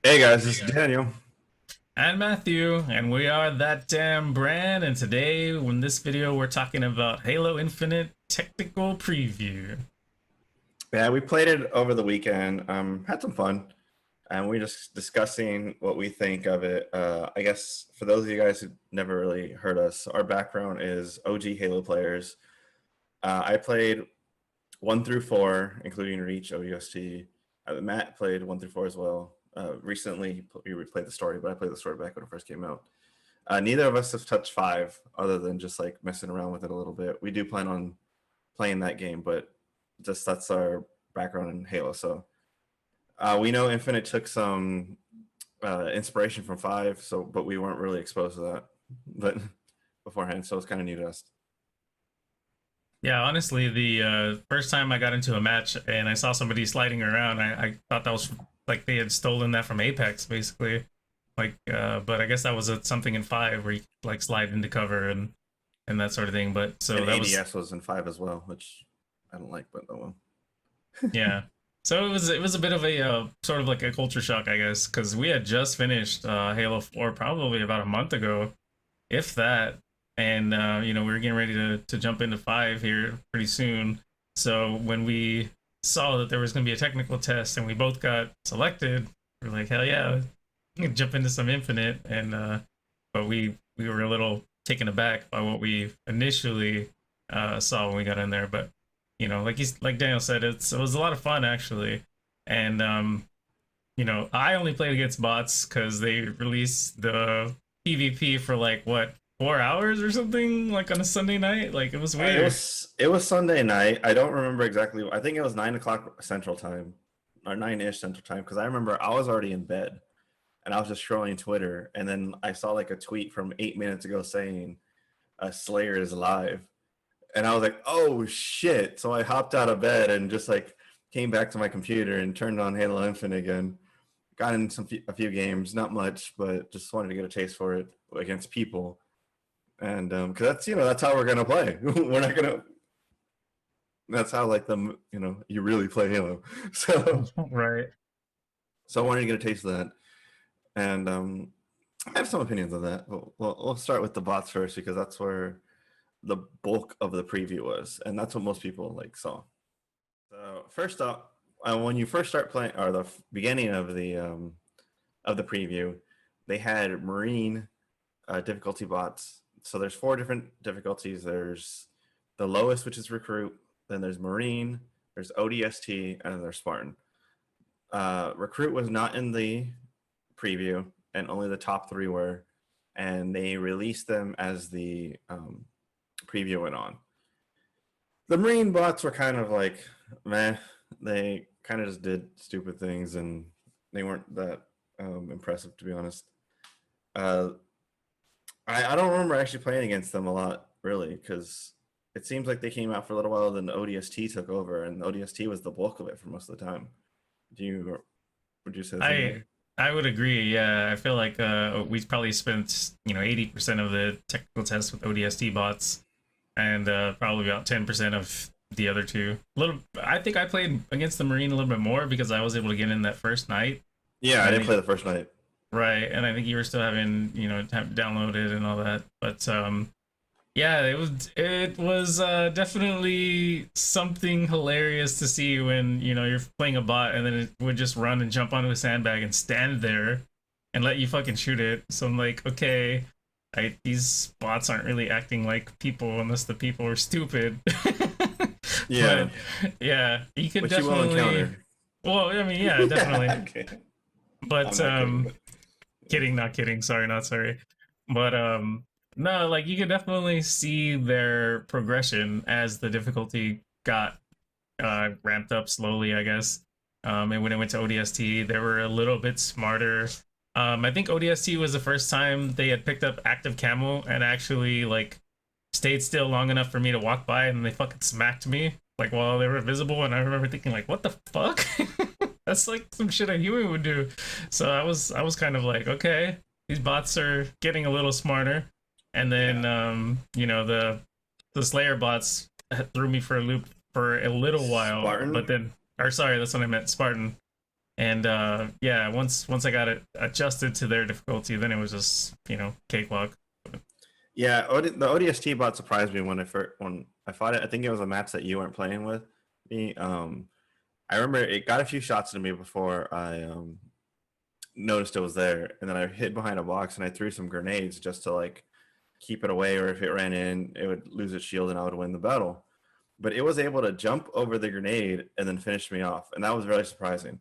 Hey guys, this is Daniel. And Matthew, and we are That Damn Brand, and today in this video we're talking about Halo Infinite technical preview. Yeah, we played it over the weekend. Had some fun, and we're just discussing what we think of it. I guess for those of you guys who never really heard us, our background is OG Halo players. I played 1 through 4, including Reach, ODST. Matt played 1 through 4 as well. Recently, we replayed the story, but I played the story back when it first came out. Neither of us have touched 5, other than just like messing around with it a little bit. We do plan on playing that game, but just that's our background in Halo. So we know Infinite took some inspiration from 5, so but we weren't really exposed to that, but beforehand, so it's kind of new to us. Yeah, honestly, the first time I got into a match and I saw somebody sliding around, I thought that was like they had stolen that from Apex, basically. But I guess that was something in 5 where you like slide into cover and that sort of thing. But so And that was ADS was in 5 as well, which I don't like, but oh well. Yeah. So it was a bit of a sort of like a culture shock, I guess, because we had just finished Halo 4 probably about a month ago, if that, and we were getting ready to jump into 5 here pretty soon. So when we saw that there was going to be a technical test and we both got selected, we are like, hell yeah, we can jump into some Infinite, and but we were a little taken aback by what we initially saw when we got in there, but like Daniel said, it was a lot of fun actually, and I only played against bots because they released the PvP for like what 4 hours or something, like on a Sunday night. Like it was It weird. was Sunday night. I don't remember exactly. I think it was 9 o'clock Central Time, or 9 ish Central Time, because I remember I was already in bed and I was just scrolling Twitter, and then I saw like a tweet from 8 minutes ago saying Slayer is live, and I was like, "Oh shit!" So I hopped out of bed and just like came back to my computer and turned on Halo Infinite again. Got in a few games, not much, but just wanted to get a taste for it against people, and because that's that's how we're gonna play. We're not gonna. That's how like you really play Halo. So Right. so I wanted to get a taste of that, and I have some opinions on that. We'll start with the bots first because that's where the bulk of the preview was, and that's what most people like saw. So first up, when you first start playing, or the beginning of the preview, they had Marine difficulty bots. So there's 4 different difficulties. There's the lowest, which is Recruit. Then there's Marine. There's ODST, and then there's Spartan. Recruit was not in the preview, and only the top 3 were, and they released them as the preview went on. The Marine bots were kind of like meh. They kind of just did stupid things, and they weren't that impressive, to be honest. Uh, I don't remember actually playing against them a lot, really, because it seems like they came out for a little while, then the ODST took over, and the ODST was the bulk of it for most of the time. Do you would you say the same I thing? I would agree. Yeah, I feel like we probably spent 80% of the technical tests with ODST bots, and probably about 10% of the other two. I think I played against the Marine a little bit more because I was able to get in that first night, Yeah, and I I didn't think play the first night. right, and I think you were still having downloaded and all that. But yeah, it was definitely something hilarious to see when you're playing a bot and then it would just run and jump onto a sandbag and stand there and let you fucking shoot it. So I'm like, okay, these bots aren't really acting like people unless the people are stupid. Yeah, But yeah, you could which you will definitely. encounter. Well, I mean, yeah, definitely. Okay, I'm But not kidding, but yeah. kidding, not kidding. Sorry, not sorry. But no, like you could definitely see their progression as the difficulty got ramped up slowly, I guess. And when it went to ODST, they were a little bit smarter. I think ODST was the first time they had picked up active camo and actually like stayed still long enough for me to walk by, and they fucking smacked me like while they were visible. And I remember thinking like, what the fuck? That's like some shit a human would do. So I was kind of like, okay, these bots are getting a little smarter. And then Yeah. the Slayer bots threw me for a loop for a little while, but Spartan. then or sorry, that's what I meant, Spartan. And yeah, once I got it adjusted to their difficulty, then it was just cakewalk. Yeah, the ODST bot surprised me when I fought it. I think it was a match that you weren't playing with me. I remember it got a few shots into me before I noticed it was there, and then I hid behind a box and I threw some grenades just to like keep it away, or if it ran in, it would lose its shield and I would win the battle. But it was able to jump over the grenade and then finish me off, and that was really surprising.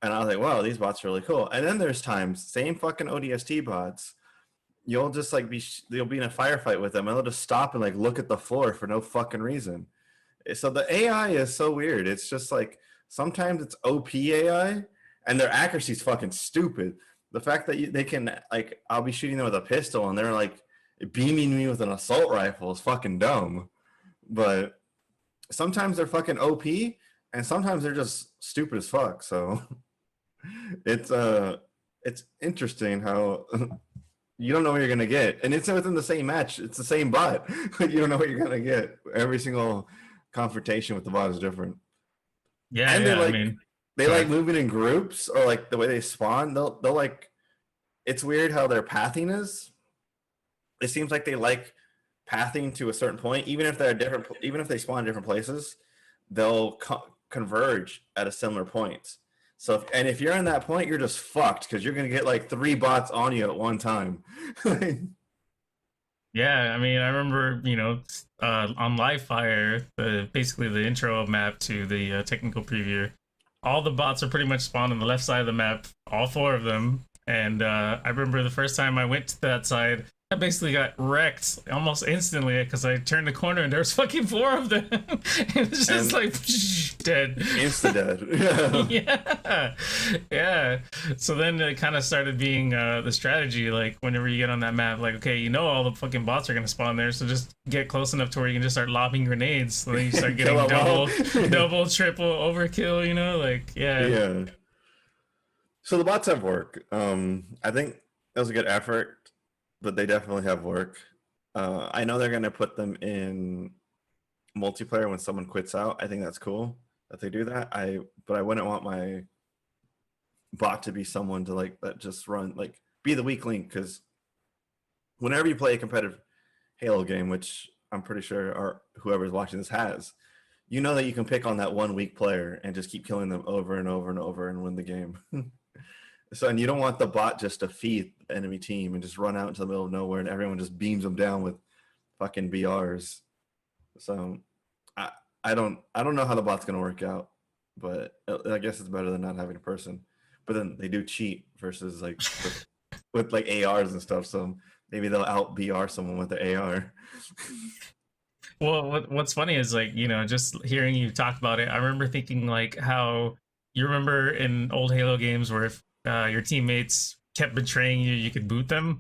And I was like, wow, these bots are really cool. And then there's times, same fucking ODST bots, you'll just like you'll be in a firefight with them and they'll just stop and like look at the floor for no fucking reason. So the AI is so weird. It's just like sometimes it's OP AI and their accuracy is fucking stupid. The fact that they can like, I'll be shooting them with a pistol and they're like beaming me with an assault rifle is fucking dumb. But sometimes they're fucking OP and sometimes they're just stupid as fuck. So it's interesting how you don't know what you're gonna get, and it's within the same match. It's the same bot, but you don't know what you're gonna get. Every single confrontation with the bot is different. Yeah, and yeah. they like I mean, they like moving in groups, or like the way they spawn. They'll like. It's weird how their pathing is. It seems like they like pathing to a certain point, even if they're different. Even if they spawn in different places, they'll converge at a similar point. So if you're in that point, you're just fucked because you're gonna get like 3 bots on you at one time. yeah, I mean, I remember, on Livefire, basically the intro map to the technical preview, all the bots are pretty much spawned on the left side of the map, all 4 of them. And I remember the first time I went to that side, I basically got wrecked almost instantly because I turned the corner and there was fucking 4 of them. It was just like dead, insta dead. Yeah, yeah. So then it kind of started being the strategy, like whenever you get on that map, like okay, all the fucking bots are gonna spawn there, so just get close enough to where you can just start lobbing grenades. So then you start getting double, triple overkill. Like yeah. So the bots have work. I think that was a good effort, but they definitely have work. I know they're gonna put them in multiplayer when someone quits out. I think that's cool that they do that. But I wouldn't want my bot to be someone to like that just run like be the weak link, because whenever you play a competitive Halo game, which I'm pretty sure or whoever's watching this has, you know that you can pick on that one weak player and just keep killing them over and over and over and win the game. So, and you don't want the bot just to feed the enemy team and just run out into the middle of nowhere and everyone just beams them down with fucking BRs. So I don't know how the bot's gonna work out, but I guess it's better than not having a person. But then they do cheat versus like with like ARs and stuff. So maybe they'll out BR someone with the AR. Well, what's funny is like, just hearing you talk about it, I remember thinking like how you remember in old Halo games where if your teammates kept betraying you, you could boot them.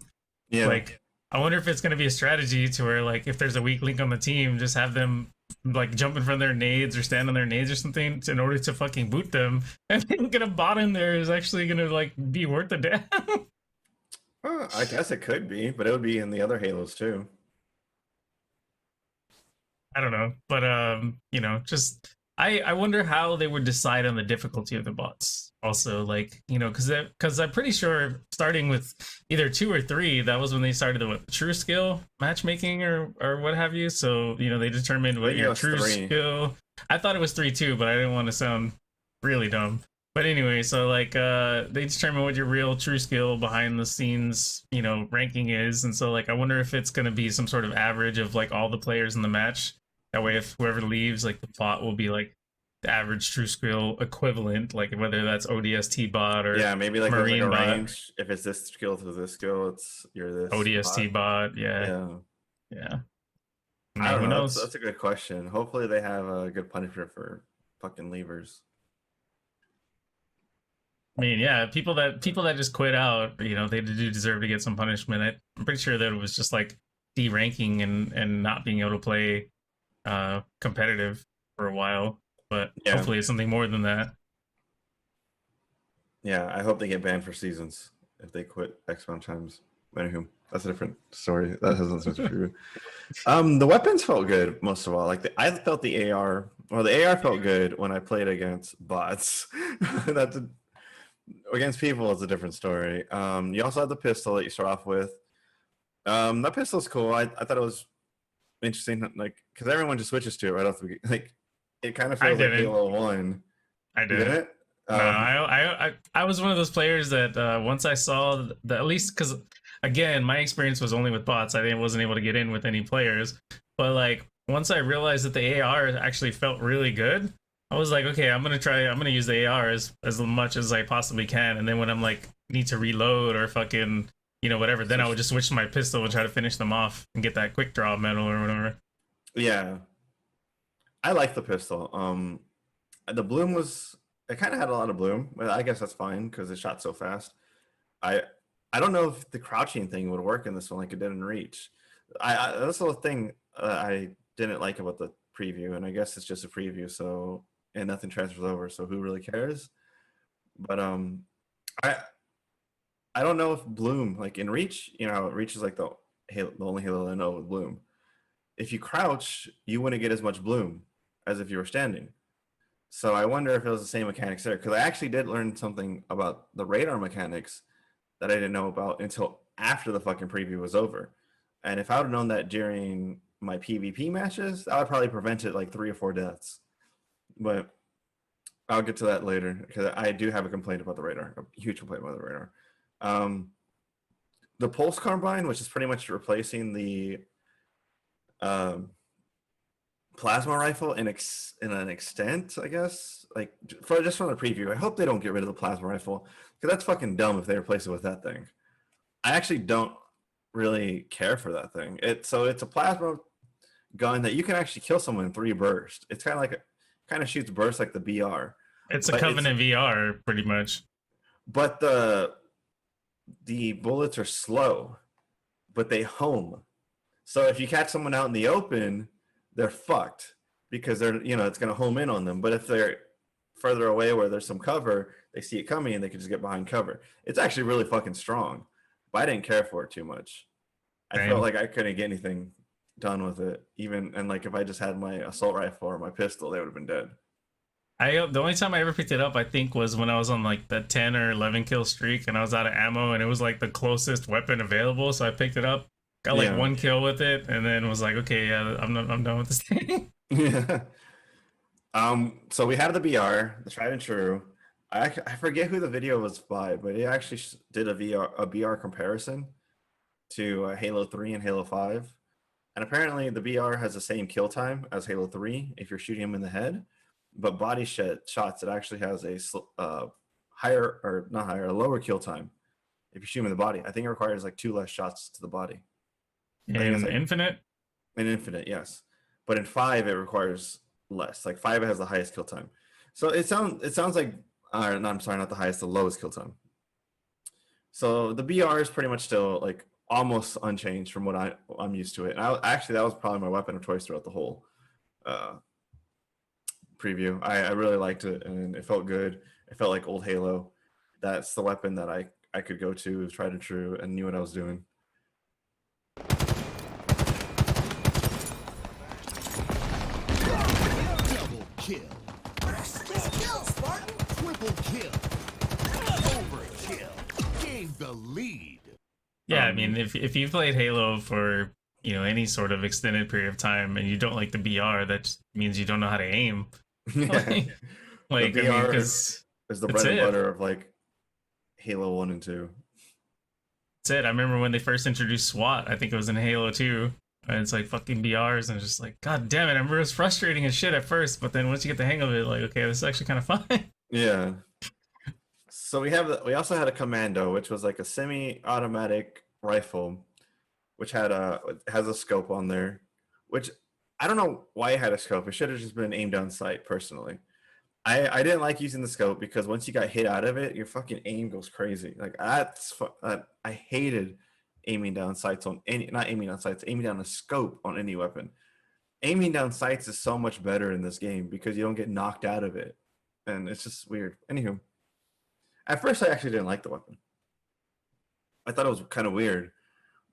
Yeah. Like, I wonder if it's going to be a strategy to where like if there's a weak link on the team, just have them like jump in front of their nades or stand on their nades or something in order to fucking boot them, and then get a bot in there is actually going to like be worth the damn. I guess it could be, but it would be in the other Halos too. I don't know, but just I wonder how they would decide on the difficulty of the bots. Also, like because I'm pretty sure starting with either 2 or 3, that was when they started the true skill matchmaking or what have you. So they determined what your true skill. I thought it was 3 too, but I didn't want to sound really dumb. But anyway, so like they determine what your real true skill behind the scenes ranking is, and so like I wonder if it's gonna be some sort of average of like all the players in the match. That way, if whoever leaves, like the bot will be like the average true skill equivalent, like whether that's ODST bot or maybe like Marine a bot. range. If it's this skill to this skill, you're this ODST bot. Yeah. I don't know. That's a good question. Hopefully, they have a good punishment for fucking leavers. I mean, yeah, people that just quit out, they do deserve to get some punishment. I'm pretty sure that it was just like deranking and not being able to play competitive for a while, but hopefully it's something more than that. Yeah, I hope they get banned for seasons if they quit X amount of times. Anywho, that's a different story. That has nothing to do with the weapons felt good most of all. Like I felt the AR, well, the AR felt good when I played against bots. Against people is a different story. You also have the pistol that you start off with. That pistol's cool. I thought it was interesting, like because everyone just switches to it right off the beginning. Like it kind of I feels like didn't. Halo One. I You did didn't. it? No, Oh, I was one of those players that once I saw the at least because again my experience was only with bots. Wasn't able to get in with any players, but like once I realized that the AR actually felt really good, I was like, okay, I'm gonna try. I'm gonna use the AR as much as I possibly can, and then when I'm like need to reload or fucking whatever, then I would just switch to my pistol and try to finish them off and get that quick draw medal or whatever. yeah. I like the pistol. The bloom was it kind of had a lot of bloom, but I guess that's fine because it shot so fast. I I don't know if the crouching thing would work in this one like it did in Reach. That's the thing I didn't like about the preview, and I guess it's just a preview, so and nothing transfers over, so who really cares? But I I don't know if Bloom like in Reach, Reach is like the only Halo I know with Bloom. If you crouch, you wouldn't get as much Bloom as if you were standing. So I wonder if it was the same mechanics there because I actually did learn something about the radar mechanics that I didn't know about until after the fucking preview was over. And if I would have known that during my PvP matches, that would probably prevented like 3 or 4 deaths. But I'll get to that later because I do have a complaint about the radar, a huge complaint about the radar. Um, the Pulse Carbine, which is pretty much replacing the um, plasma rifle in an extent, I guess. Like for just from the preview, I hope they don't get rid of the plasma rifle because that's fucking dumb if they replace it with that thing. I actually don't really care for that thing. It's a plasma gun that you can actually kill someone in 3 bursts. It's kind of shoots bursts like the BR. It's a But Covenant VR pretty much. but the bullets are slow, but they home. So if you catch someone out in the open, they're fucked because it's going to home in on them. But if they're further away where there's some cover, they see it coming and they can just get behind cover. It's actually really fucking strong, but I didn't care for it too much. I felt like I couldn't get anything done with it, and like if I just had my assault rifle or my pistol, they would have been dead. The only time I ever picked it up, I think, was when I was on like the 10 or 11 kill streak, and I was out of ammo, and it was like the closest weapon available. So I picked it up, got like 1 kill with it, and then was like, okay, yeah, I'm done with this thing. Yeah. So we had the BR, the tried and true. I forget who the video was by, but it actually did a BR comparison to Halo 3 and Halo 5. And apparently the BR has the same kill time as Halo 3 if you're shooting him in the head, but body shots, it actually has a higher, or not higher, a lower kill time if you shoot him in the body. I think it requires like 2 less shots to the body. In Infinite? In Infinite, yes. But in 5, it requires less. Like 5 has the highest kill time. So it sounds like, no, I'm sorry, not the highest, the lowest kill time. So the BR is pretty much still like almost unchanged from what I'm used to it. And actually that was probably my weapon of choice throughout the whole preview. I really liked it and it felt good. It felt like old Halo. That's the weapon that I could go to, tried and true, and knew what I was doing. Double kill. Just kill, Spartan. Triple kill. Overkill. Gave the lead. Yeah, I mean, if you played Halo for any sort of extended period of time and you don't like the BR, that just means you don't know how to aim. Like the BR I mean, is the bread and butter of like Halo 1 and 2. That's it. I remember when they first introduced SWAT. I think it was in Halo 2. And it's like fucking BRs, and it's just like, God damn it! I remember it was frustrating as shit at first, but then once you get the hang of it, like, okay, this is actually kind of fun. Yeah. So we also had a commando, which was like a semi-automatic rifle, which has a scope on there, which I don't know why it had a scope. It should have just been aimed down sight. Personally, I didn't like using the scope because once you got hit out of it, your fucking aim goes crazy. Like I hated aiming down sights on not aiming down sights, aiming down a scope on any weapon. Aiming down sights is so much better in this game because you don't get knocked out of it, and it's just weird. Anywho, at first I actually didn't like the weapon. I thought it was kind of weird,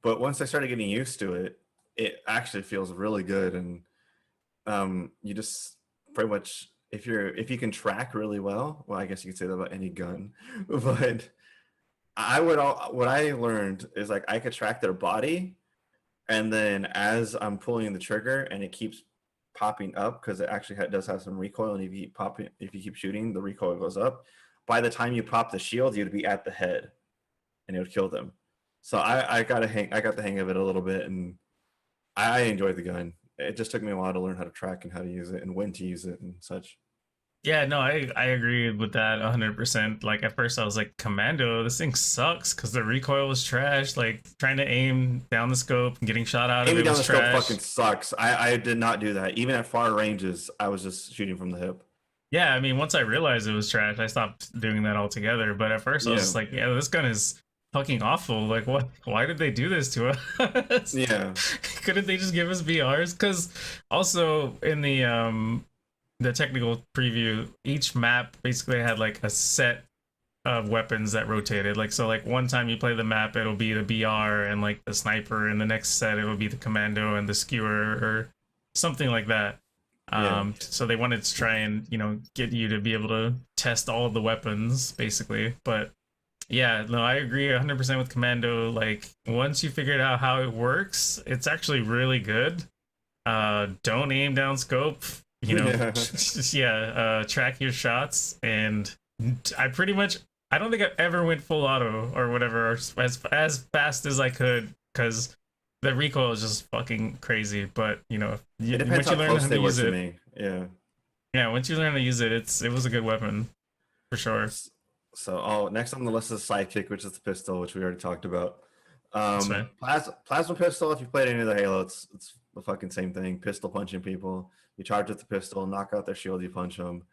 but once I started getting used to it, it actually feels really good, and you just pretty much if you can track really well, I guess you could say that about any gun, but what I learned is like I could track their body, and then as I'm pulling the trigger and it keeps popping up because it actually does have some recoil, and if you keep shooting, the recoil goes up. By the time you pop the shield, you'd be at the head, and it would kill them. So I got the hang of it a little bit, and I enjoyed the gun. It just took me a while to learn how to track and how to use it and when to use it and such. Yeah, no, I agree with that 100%. Like at first I was like, Commando, this thing sucks because the recoil was trash. Like trying to aim down the scope and getting shot out of Aiming it down was the scope trash. fucking sucks. I did not do that. Even at far ranges, I was just shooting from the hip. Yeah, I mean, once I realized it was trash, I stopped doing that altogether. But at first I was Yeah. just like, yeah, this gun is fucking awful. Like what? Why did they do this to us? Yeah. Couldn't they just give us BRs? Because also in the technical preview, each map basically had like a set of weapons that rotated. Like so, like one time you play the map, it'll be the BR and like the sniper, and the next set it will be the commando and the skewer or something like that. Yeah. So they wanted to try and get you to be able to test all of the weapons basically. But yeah, no, I agree 100% with commando. Like once you figured out how it works, it's actually really good. Don't aim down scope. Track your shots, and I pretty much I don't think I ever went full auto or whatever, or as fast as I could, because the recoil is just fucking crazy. But It once depends you how learn close how they to were use to it, me. Yeah. yeah, once you learn how to use it, it was a good weapon for sure. So, next on the list is Sidekick, which is the pistol, which we already talked about. That's fine. Plasma pistol. If you played any of the Halo, it's the fucking same thing. Pistol punching people. You charge with the pistol, knock out their shield, you punch them.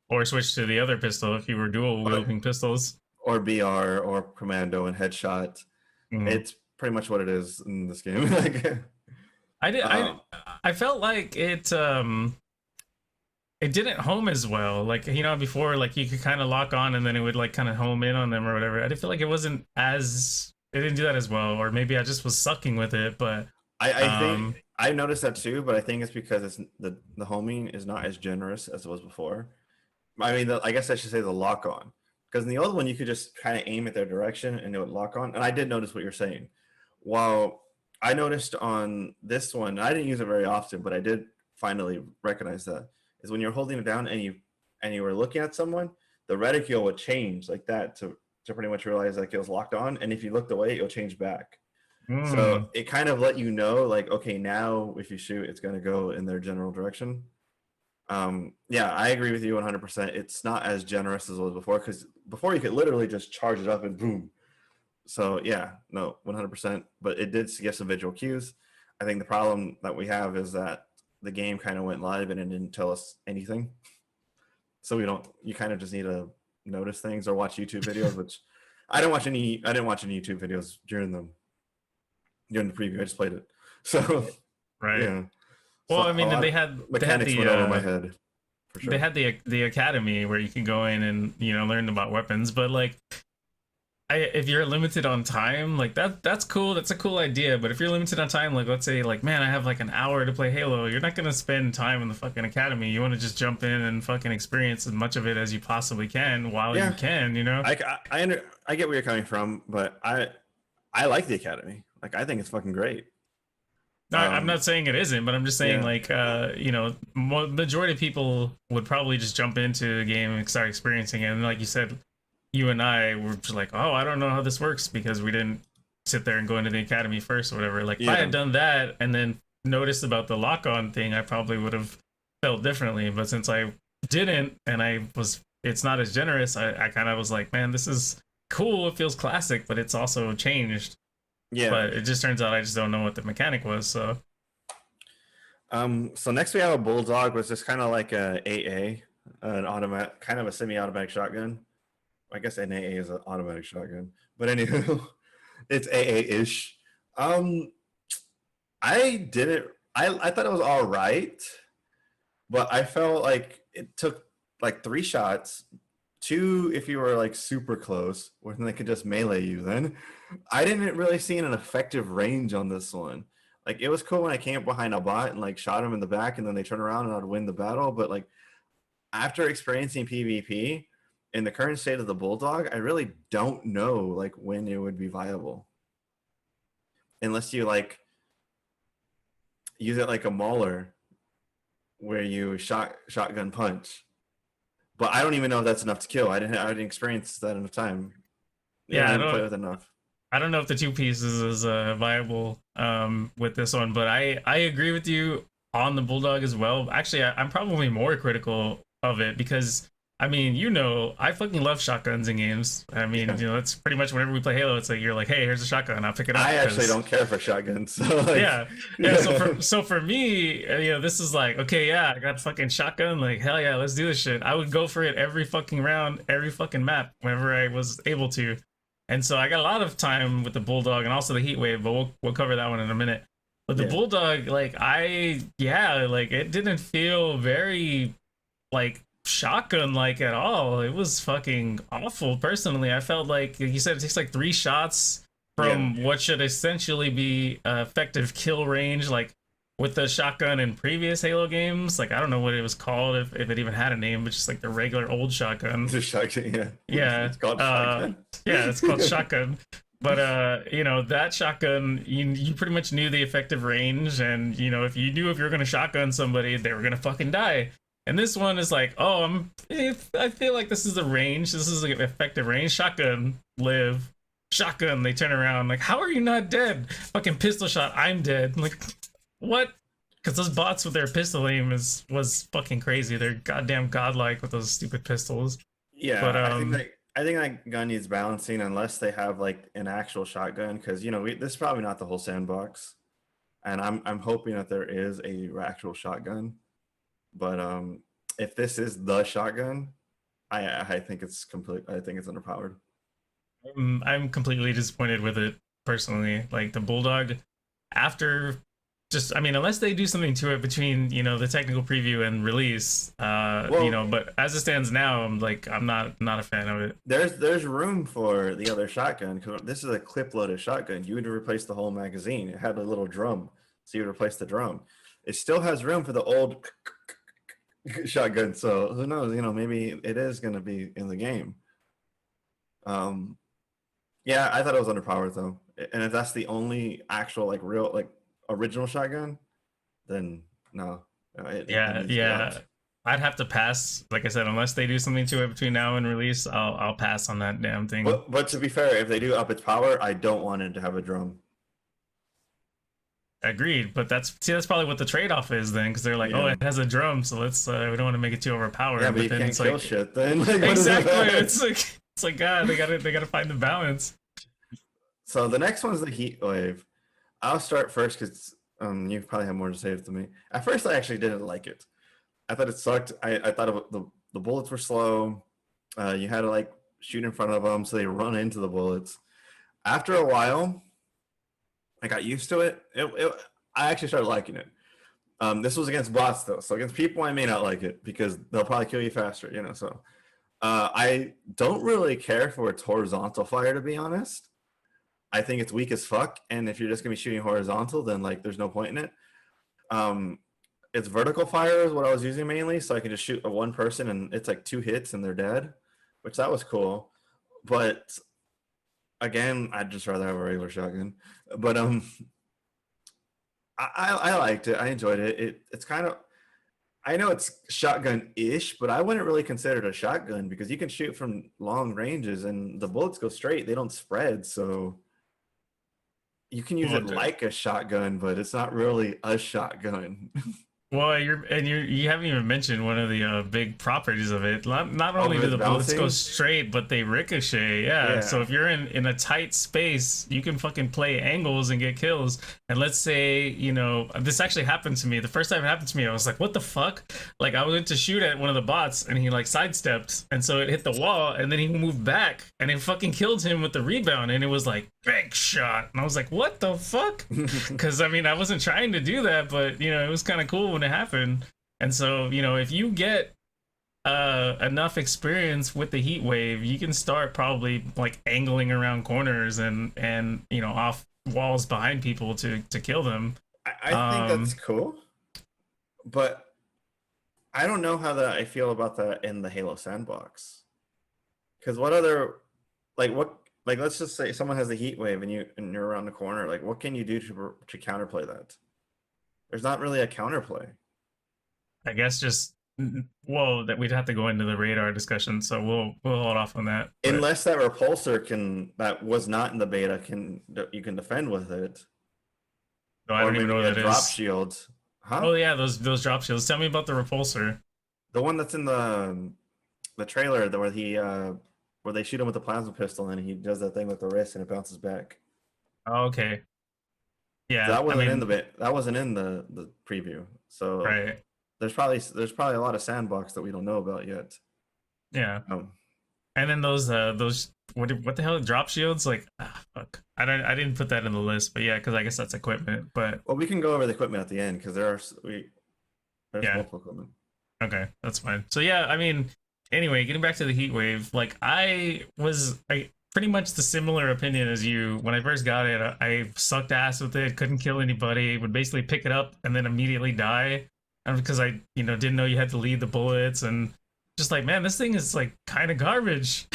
Or switch to the other pistol if you were dual wielding pistols. Or BR or Commando and Headshot. Mhm. It's pretty much what it is in this game. Like, I felt like it didn't home as well. Like before, like you could kind of lock on and then it would like kind of home in on them or whatever. I didn't feel like it didn't do that as well, or maybe I just was sucking with it. But I think I noticed that too, but I think it's because it's the homing is not as generous as it was before. I mean, I guess I should say the lock on, because in the old one you could just kind of aim at their direction and it would lock on. And I did notice what you're saying. While I noticed on this one, I didn't use it very often, but I did finally recognize that is when you're holding it down and you were looking at someone, the reticule would change like that to pretty much realize like it was locked on, and if you looked away, it'll change back. So it kind of let you know, like, okay, now if you shoot, it's going to go in their general direction. Yeah, I agree with you 100%. It's not as generous as it was before, because before you could literally just charge it up and boom. So yeah, no, 100%. But it did give some visual cues. I think the problem that we have is that the game kind of went live and it didn't tell us anything. So you kind of just need to notice things or watch YouTube videos, which I didn't watch any YouTube videos during the preview. I just played it. So right. yeah. Well, So I mean, they had mechanics the went over my head. For sure. they had the academy where you can go in and learn about weapons, but like if you're limited on time, like that's cool. That's a cool idea. But if you're limited on time, like let's say like, man, I have like an hour to play Halo, you're not gonna spend time in the fucking academy. You want to just jump in and fucking experience as much of it as you possibly can while you can. I get where you're coming from, but I like the academy. Like I think it's fucking great. No, I'm not saying it isn't, but I'm just saying like majority of people would probably just jump into the game and start experiencing it. And like you said, you and I were just like, oh, I don't know how this works because we didn't sit there and go into the academy first or whatever. Like if I had done that and then noticed about the lock-on thing, I probably would have felt differently. But since I didn't, and it's not as generous, I kind of was like, man, this is cool. It feels classic, but it's also changed. Yeah. But it just turns out I just don't know what the mechanic was. So next we have a Bulldog, which is kind of like a AA, an automatic, kind of a semi-automatic shotgun. I guess an AA is an automatic shotgun, but anywho, it's AA-ish. I thought it was all right, but I felt like it took like 3 shots, 2 if you were like super close, where they could just melee you. Then I didn't really see an effective range on this one. Like it was cool when I came up behind a bot and like shot him in the back, and then they turn around and I'd win the battle. But like after experiencing PvP in the current state of the Bulldog, I really don't know like when it would be viable. Unless you like use it like a mauler where you shotgun punch. But I don't even know if that's enough to kill. I didn't experience that enough time. Yeah, I I didn't play don't. with enough. I don't know if the two pieces is viable with this one, but I agree with you on the Bulldog as well. Actually, I'm probably more critical of it because I mean, you know, I fucking love shotguns in games. I mean, Yeah. you know, that's pretty much whenever we play Halo, it's like you're like, hey, here's a shotgun, I'll pick it up. I actually 'cause- don't care for shotguns. So like, yeah, yeah. So for me, you know, this is like, okay, yeah, I got a fucking shotgun. Like, hell yeah, let's do this shit. I would go for it every fucking round, every fucking map, whenever I was able to. And so I got a lot of time with the Bulldog and also the Heat Wave, but we'll cover that one in a minute. But the Yeah. Bulldog, like like it didn't feel very like shotgun like at all. It was fucking awful. Personally, I felt like you said it takes like 3 shots from what should essentially be effective kill range, like with the shotgun in previous Halo games. Like I don't know what it was called, if it even had a name, but just like the regular old shotgun. It's a shotgun, yeah. Yeah, It's called shotgun. Yeah, it's called shotgun. But you know, that shotgun, you pretty much knew the effective range, and you know, if you knew if you were gonna shotgun somebody, they were gonna fucking die. And this one is like, oh, I feel like this is the range. This is the effective range. Shotgun, live. Shotgun, they turn around. Like, how are you not dead? Fucking pistol shot, I'm dead. I'm like, what? Because those bots with their pistol aim was fucking crazy. They're goddamn godlike with those stupid pistols. Yeah, But, I think that gun needs balancing unless they have like an actual shotgun, because you know this is probably not the whole sandbox, and I'm hoping that there is a actual shotgun. But if this is the shotgun, I think it's complete. I think it's underpowered. I'm completely disappointed with it personally. Like the Bulldog, after just, I mean, unless they do something to it between, you know, the technical preview and release, you know, but as it stands now, I'm not a fan of it. There's room for the other shotgun, because this is a clip loaded shotgun. You would replace the whole magazine. It had a little drum, so you would replace the drum. It still has room for the old shotgun. So who knows? You know, maybe it is going to be in the game. Yeah, I thought it was underpowered though. And if that's the only actual like real like original shotgun, then no. It Yeah, needs to be yeah. upped. I'd have to pass. Like I said, unless they do something to it between now and release, I'll pass on that damn thing. But to be fair, if they do up its power, I don't want it to have a drum. Agreed, but that's probably what the trade-off is then, because they're like, oh, Yeah. it has a drum, so let's we don't want to make it too overpowered. Yeah, but you then can't it's kill like, shit then. Like, what is exactly. that? It's like God, they gotta find the balance. So the next one's the heat wave. I'll start first because you probably have more to say to me. At first, I actually didn't like it. I thought it sucked. I thought the bullets were slow. You had to like shoot in front of them, so they run into the bullets. After a while, I got used to it. I actually started liking it. This was against bots though, so against people I may not like it because they'll probably kill you faster, you know. So I don't really care for its horizontal fire, to be honest. I think it's weak as fuck, and if you're just gonna be shooting horizontal, then like there's no point in it. It's vertical fire is what I was using mainly, so I can just shoot a one person and it's like 2 hits and they're dead, which that was cool. But again, I'd just rather have a regular shotgun. But I liked it. I enjoyed it. It's kind of, I know it's shotgun-ish, but I wouldn't really consider it a shotgun because you can shoot from long ranges and the bullets go straight. They don't spread, so you can use it Okay. like a shotgun, but it's not really a shotgun. Well, you haven't even mentioned one of the big properties of it. Not only Oh, do it's the bullets go bouncing? straight, but they ricochet. Yeah. Yeah. So if you're in a tight space, you can fucking play angles and get kills. And let's say, you know, this actually happened to me. The first time it happened to me, I was like, what the fuck? Like I went to shoot at one of the bots and he like sidestepped. And so it hit the wall and then he moved back and it fucking killed him with the rebound. And it was like, big shot. And I was like, what the fuck? Because I mean, I wasn't trying to do that, but you know, it was kind of cool when it happened. And so, you know, if you get enough experience with the heat wave, you can start probably like angling around corners and you know, off walls behind people to kill them. I think that's cool, but I don't know how that I feel about that in the Halo sandbox. Because what other, like let's just say someone has a heat wave and you're around the corner. Like, what can you do to counterplay that? There's not really a counterplay. I guess just well, that we'd have to go into the radar discussion, so we'll hold off on that. But Unless that repulsor that was not in the beta you can defend with it. no, I Or don't even know maybe what a that drop is. shield. Huh? Oh yeah, those drop shields. Tell me about the repulsor. The one that's in the trailer where where they shoot him with the plasma pistol and he does that thing with the wrist and it bounces back. Oh, okay. Yeah, That I wasn't in mean, that wasn't in the preview. So right. there's probably a lot of sandbox that we don't know about yet. Yeah. Um, And then those what the hell drop shields like fuck I didn't put that in the list, but yeah, because I guess that's equipment. But well, we can go over the equipment at the end because there's yeah, multiple equipment. okay, that's fine. So yeah, I mean, anyway, getting back to the heat wave, like I pretty much the similar opinion as you. When I first got it, I sucked ass with it, couldn't kill anybody, would basically pick it up and then immediately die, and because I didn't know you had to lead the bullets and just like, man, this thing is like kind of garbage.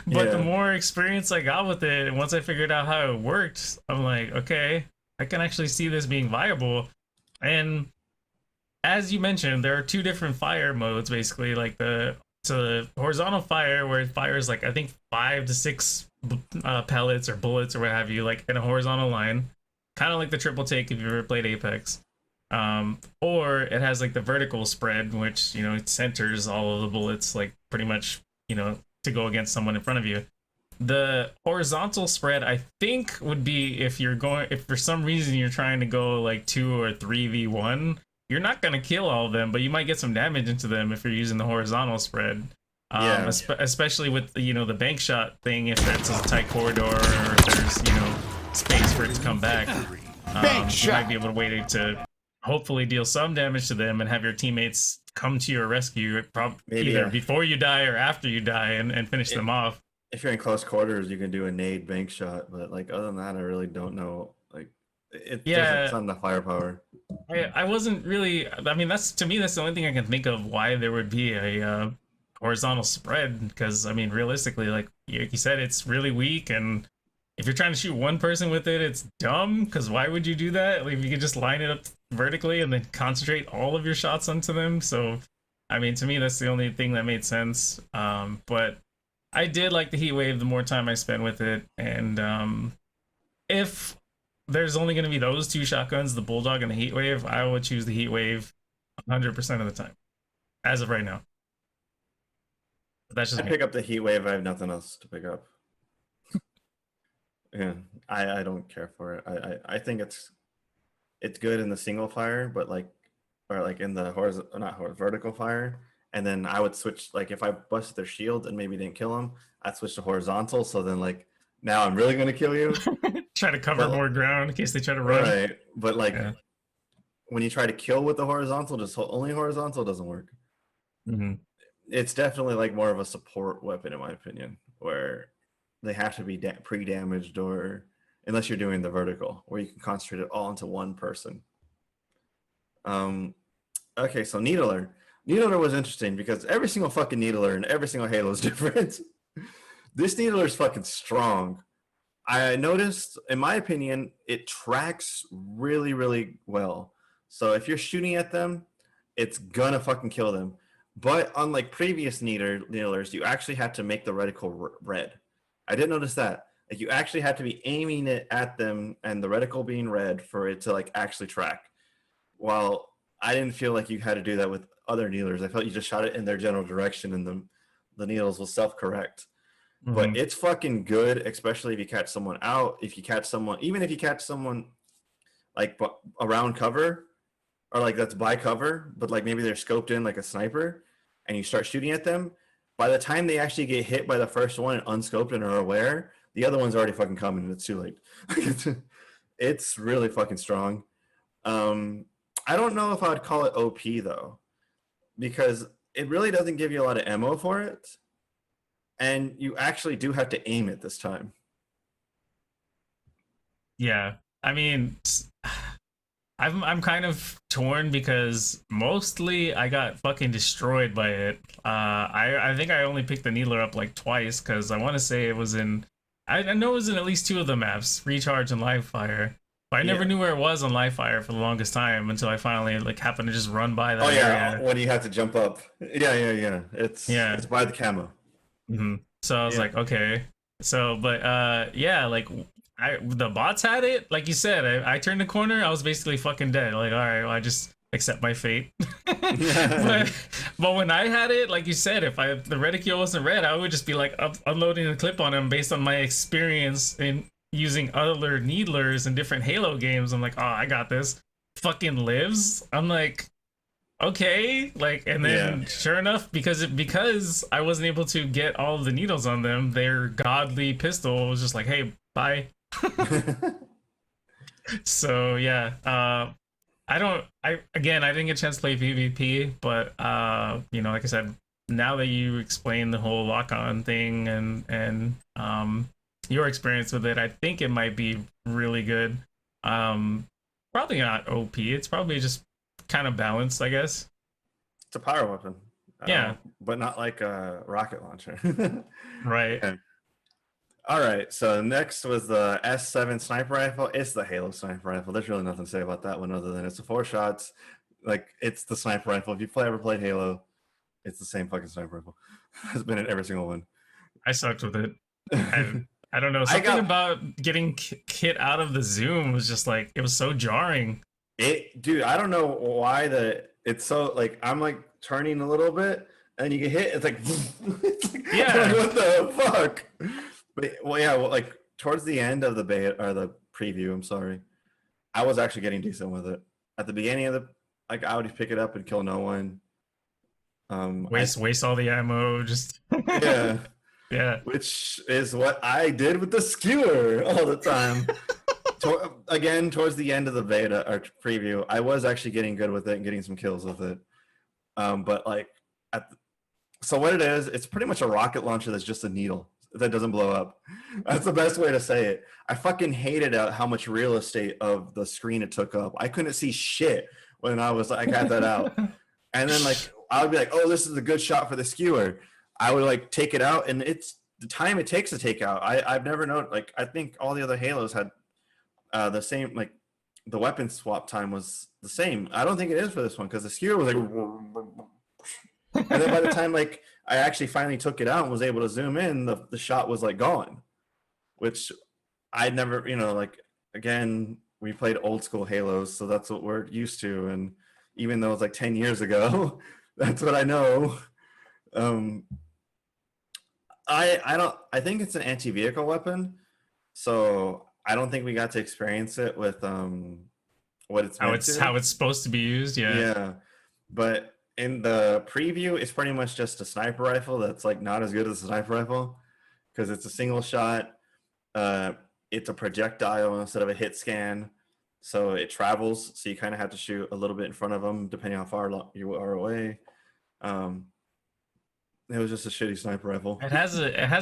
But the Yeah. more experience I got with it, and once I figured out how it worked, I'm like, okay, I can actually see this being viable. And as you mentioned, there are two different fire modes, basically, like the horizontal fire where it fires like I think 5 to 6 pellets or bullets or what have you, like in a horizontal line, kind of like the triple take if you ever played Apex. Or it has like the vertical spread, which it centers all of the bullets, like pretty much to go against someone in front of you. The horizontal spread, I think, would be if for some reason you're trying to go like 2 or 3v1, you're not gonna kill all of them, but you might get some damage into them if you're using the horizontal spread. Yeah. Especially with the bank shot thing, if that's a tight corridor or if there's space for it to come back, you might be able to wait to hopefully deal some damage to them and have your teammates come to your rescue Maybe, either yeah. before you die or after you die and finish them off. If you're in close quarters, you can do a nade bank shot, but like other than that, I really don't know. Like it's not enough firepower. I wasn't really. I mean, that's to me. That's the only thing I can think of why there would be a horizontal spread. Because I mean, realistically, like you said, it's really weak, and if you're trying to shoot one person with it, it's dumb. Because why would you do that? Like, you could just line it up vertically and then concentrate all of your shots onto them. So, I mean, to me, that's the only thing that made sense. But I did like the heat wave the more time I spent with it, and if there's only going to be those two shotguns, the Bulldog and the Heat Wave, I would choose the Heat Wave 100% of the time, as of right now. But that's just I me. pick up the heat wave. I have nothing else to pick up. Yeah, I don't care for it. I think it's good in the single fire, but or like in the vertical fire. And then I would switch, like if I busted their shield and maybe didn't kill them, I'd switch to horizontal. So then like now I'm really gonna kill you. Try to cover But- more ground in case they try to run. Right. But like Yeah. when you try to kill with the horizontal, just only horizontal doesn't work. Mm-hmm. It's definitely like more of a support weapon in my opinion, where they have to be pre-damaged, or unless you're doing the vertical where you can concentrate it all into one person. Okay, so Needler was interesting because every single fucking Needler and every single Halo is different. This Needler is fucking strong. I noticed, in my opinion, it tracks really, really well. So if you're shooting at them, it's gonna fucking kill them. But unlike previous Needlers, you actually had to make the reticle red. I didn't notice that. Like you actually had to be aiming it at them and the reticle being red for it to like actually track. While I didn't feel like you had to do that with other Needlers. I felt you just shot it in their general direction and the needles will self-correct. Mm-hmm. But it's fucking good, especially if you catch someone out. If you catch someone, even if you catch someone like around cover or like that's by cover, but like maybe they're scoped in like a sniper and you start shooting at them, by the time they actually get hit by the first one and unscoped and are aware, the other one's already fucking coming and it's too late. It's really fucking strong. I don't know if I would call it OP though, because it really doesn't give you a lot of ammo for it. And you actually do have to aim it this time. Yeah. I mean, I'm kind of torn because mostly I got fucking destroyed by it. I think I only picked the Needler up like twice because I want to say it was in. I know it was in at least two of the maps, Recharge and Live Fire. But I never Yeah. knew where it was on Live Fire for the longest time until I finally like happened to just run by that Oh yeah, area. when you have to jump up. Yeah. Yeah. It's by the camo. So I was Yeah. like, okay. So, but yeah, like the bots had it. Like you said, I turned the corner. I was basically fucking dead. Like, all right, well, I just accept my fate. but but when I had it, like you said, if the reticule wasn't red, I would just be like unloading the clip on him based on my experience in using other needlers in different Halo games. I'm like, oh, I got this. Fucking lives. I'm like, okay, like, and then sure enough, because I wasn't able to get all of the needles on them, their godly pistol was just like, hey, bye. So yeah, I didn't get a chance to play PvP, but like I said, now that you explain the whole lock-on thing and your experience with it, I think it might be really good. Probably not OP. It's probably just kind of balanced, I guess. It's a power weapon. Yeah. But not like a rocket launcher. Right. Okay. All right. So next was the S7 sniper rifle. It's the Halo sniper rifle. There's really nothing to say about that one other than it's a 4 shots. Like it's the sniper rifle. If you ever played Halo, it's the same fucking sniper rifle. It's been in every single one. I sucked with it. I don't know. Something about getting Kit out of the zoom was just like it was so jarring. Dude, I don't know why it's so like I'm like turning a little bit and you get hit. It's like, it's like Yeah. what the fuck? But like towards the end of the beta or the preview, I'm sorry, I was actually getting decent with it. At the beginning of I would pick it up and kill no one. Waste all the ammo. Just yeah. Yeah. Which is what I did with the skewer all the time. Again, towards the end of the beta or preview, I was actually getting good with it and getting some kills with it. But like, so what it is, it's pretty much a rocket launcher that's just a needle that doesn't blow up. That's the best way to say it. I fucking hated how much real estate of the screen it took up. I couldn't see shit when I had that out. And then like I would be like, oh, this is a good shot for the skewer. I would like take it out, and it's the time it takes to take out. I've never known, like, I think all the other Halos had the same, like the weapon swap time was the same. I don't think it is for this one because the skewer was like, and then by the time like I actually finally took it out and was able to zoom in, the shot was like gone, which I'd never, like, again, we played old school Halos, so that's what we're used to. And even though it's like 10 years ago, that's what I know. I think it's an anti-vehicle weapon, so I don't think we got to experience it with what it's how it's supposed to be used. Yeah, but in the preview, it's pretty much just a sniper rifle that's like not as good as a sniper rifle because it's a single shot. It's a projectile instead of a hit scan, so it travels. So you kind of have to shoot a little bit in front of them depending on how far you are away. It was just a shitty sniper rifle. It has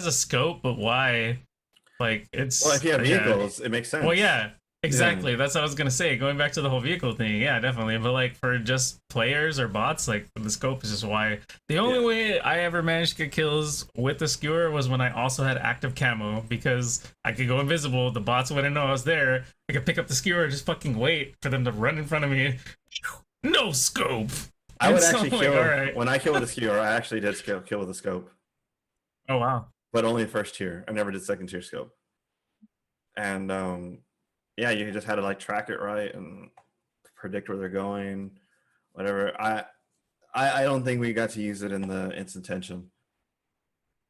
a scope, but why? Like it's Well, if you have vehicles, it makes sense. Well, yeah, exactly. Yeah. That's what I was gonna say. Going back to the whole vehicle thing, yeah, definitely. But like for just players or bots, like the scope is just why. The only way I ever managed to get kills with the skewer was when I also had active camo because I could go invisible. The bots wouldn't know I was there. I could pick up the skewer and just fucking wait for them to run in front of me. No scope. I would actually like, kill right. when I kill with a skewer. I actually did kill with a scope. Oh wow! But only first tier. I never did second tier scope. And yeah, you just had to like track it right and predict where they're going, whatever. I don't think we got to use it in the instant tension.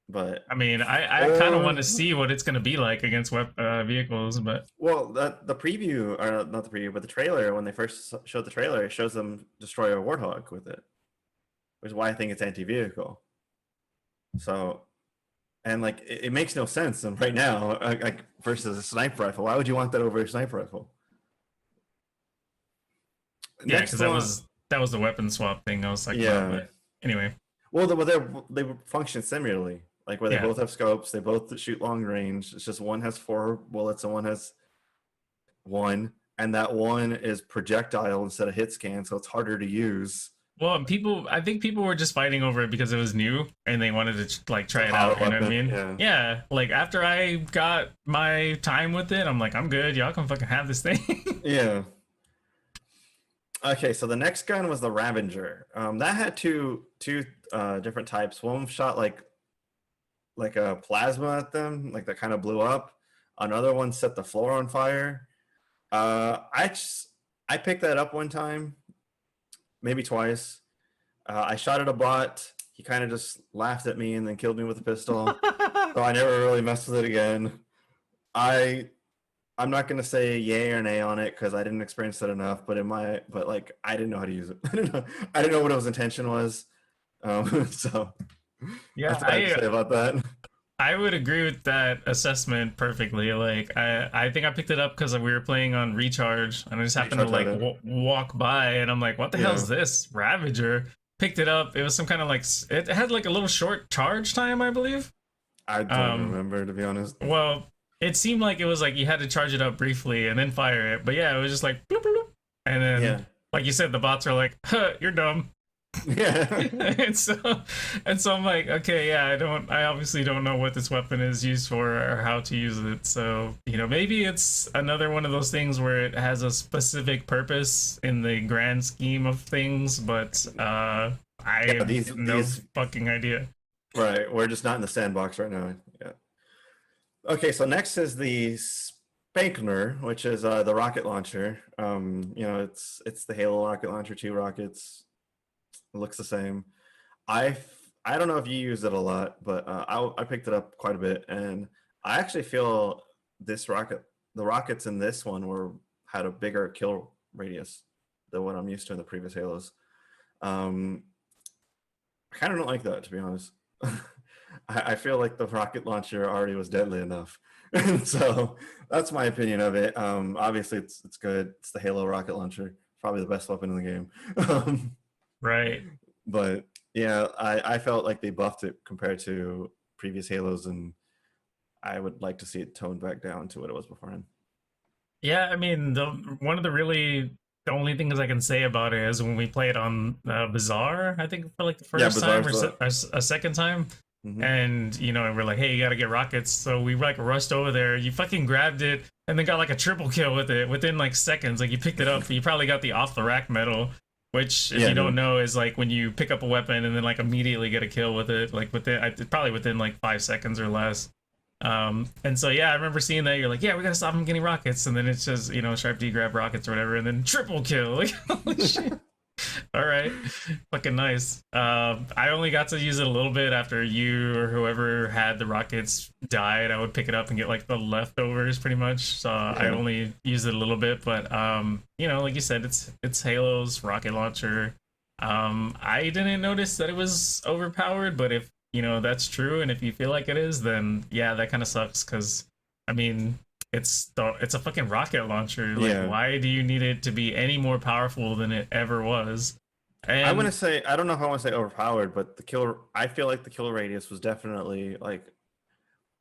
But I mean, I kind of want to see what it's gonna be like against vehicles, but well, the preview, or not the preview, but the trailer, when they first showed the trailer, it shows them destroy a Warthog with it, which is why I think it's anti-vehicle. So, and like it makes no sense right now, like versus a sniper rifle. Why would you want that over a sniper rifle? Yeah, because that was the weapon swap thing. I was like, yeah. But anyway. Well, they function similarly. Like where they both have scopes, they both shoot long range. It's just one has 4 bullets and one has 1. and that one is projectile instead of hit scan, so it's harder to use. Well, I think people were just fighting over it because it was new and they wanted to like try it Power out. You know what I weapon, mean? yeah. Yeah. Like after I got my time with it, I'm like, I'm good. Y'all can fucking have this thing. Yeah. Okay, so the next gun was the Ravager. That had two different types. One shot like a plasma at them, like that kind of blew up. Another one set the floor on fire. I picked that up one time, maybe twice. I shot at a bot. He kind of just laughed at me and then killed me with a pistol. So I never really messed with it again. I'm not gonna say yay or nay on it because I didn't experience it enough. But like I didn't know how to use it. I didn't know what his intention was. So Yeah, that's what I have to say about that. I would agree with that assessment perfectly. Like, I think I picked it up because we were playing on Recharge, and I just happened to like walk by, and I'm like, "What the hell is this Ravager?" Picked it up. It was some kind of like it had like a little short charge time, I believe. I don't remember, to be honest. Well, it seemed like it was like you had to charge it up briefly and then fire it. But yeah, it was just like bloop, bloop, and then like you said, the bots are like, "Huh, you're dumb." Yeah. and so I'm like, okay, yeah, I obviously don't know what this weapon is used for or how to use it. So, you know, maybe it's another one of those things where it has a specific purpose in the grand scheme of things, but I have no fucking idea. Right, we're just not in the sandbox right now. Yeah. Okay, so next is the Spankner, which is the rocket launcher. You know, it's the Halo rocket launcher, 2 rockets. It looks the same. I don't know if you use it a lot, but I picked it up quite a bit, and I actually feel the rockets in this one had a bigger kill radius than what I'm used to in the previous Halos. I kind of don't like that, to be honest. I feel like the rocket launcher already was deadly enough. So that's my opinion of it. Obviously, it's good. It's the Halo rocket launcher, probably the best weapon in the game. Right. But yeah, I felt like they buffed it compared to previous Halos, and I would like to see it toned back down to what it was beforehand. Yeah, I mean, the only things I can say about it is when we played on Bazaar, I think for like the first time or a second time. Mm-hmm. And you know, we're like, hey, you gotta get rockets. So we like rushed over there. You fucking grabbed it and then got like a triple kill with it within like seconds. Like you picked it up. You probably got the off the rack medal, which if you don't know is like when you pick up a weapon and then like immediately get a kill with it, like probably within like 5 seconds or less. And so yeah, I remember seeing that. You're like, yeah, we gotta stop him getting rockets, and then it's just, you know, Sharp D grab rockets or whatever, and then triple kill. Like, holy shit. All right, fucking nice. I only got to use it a little bit after you or whoever had the rockets died. I would pick it up and get like the leftovers pretty much. So I only used it a little bit, but you know, like you said, it's Halo's rocket launcher. I didn't notice that it was overpowered, but if you know that's true, and if you feel like it is, then yeah, that kind of sucks. Because I mean, it's a fucking rocket launcher. Like, why do you need it to be any more powerful than it ever was? And I want to say, I don't know if I want to say overpowered, but I feel like the kill radius was definitely like,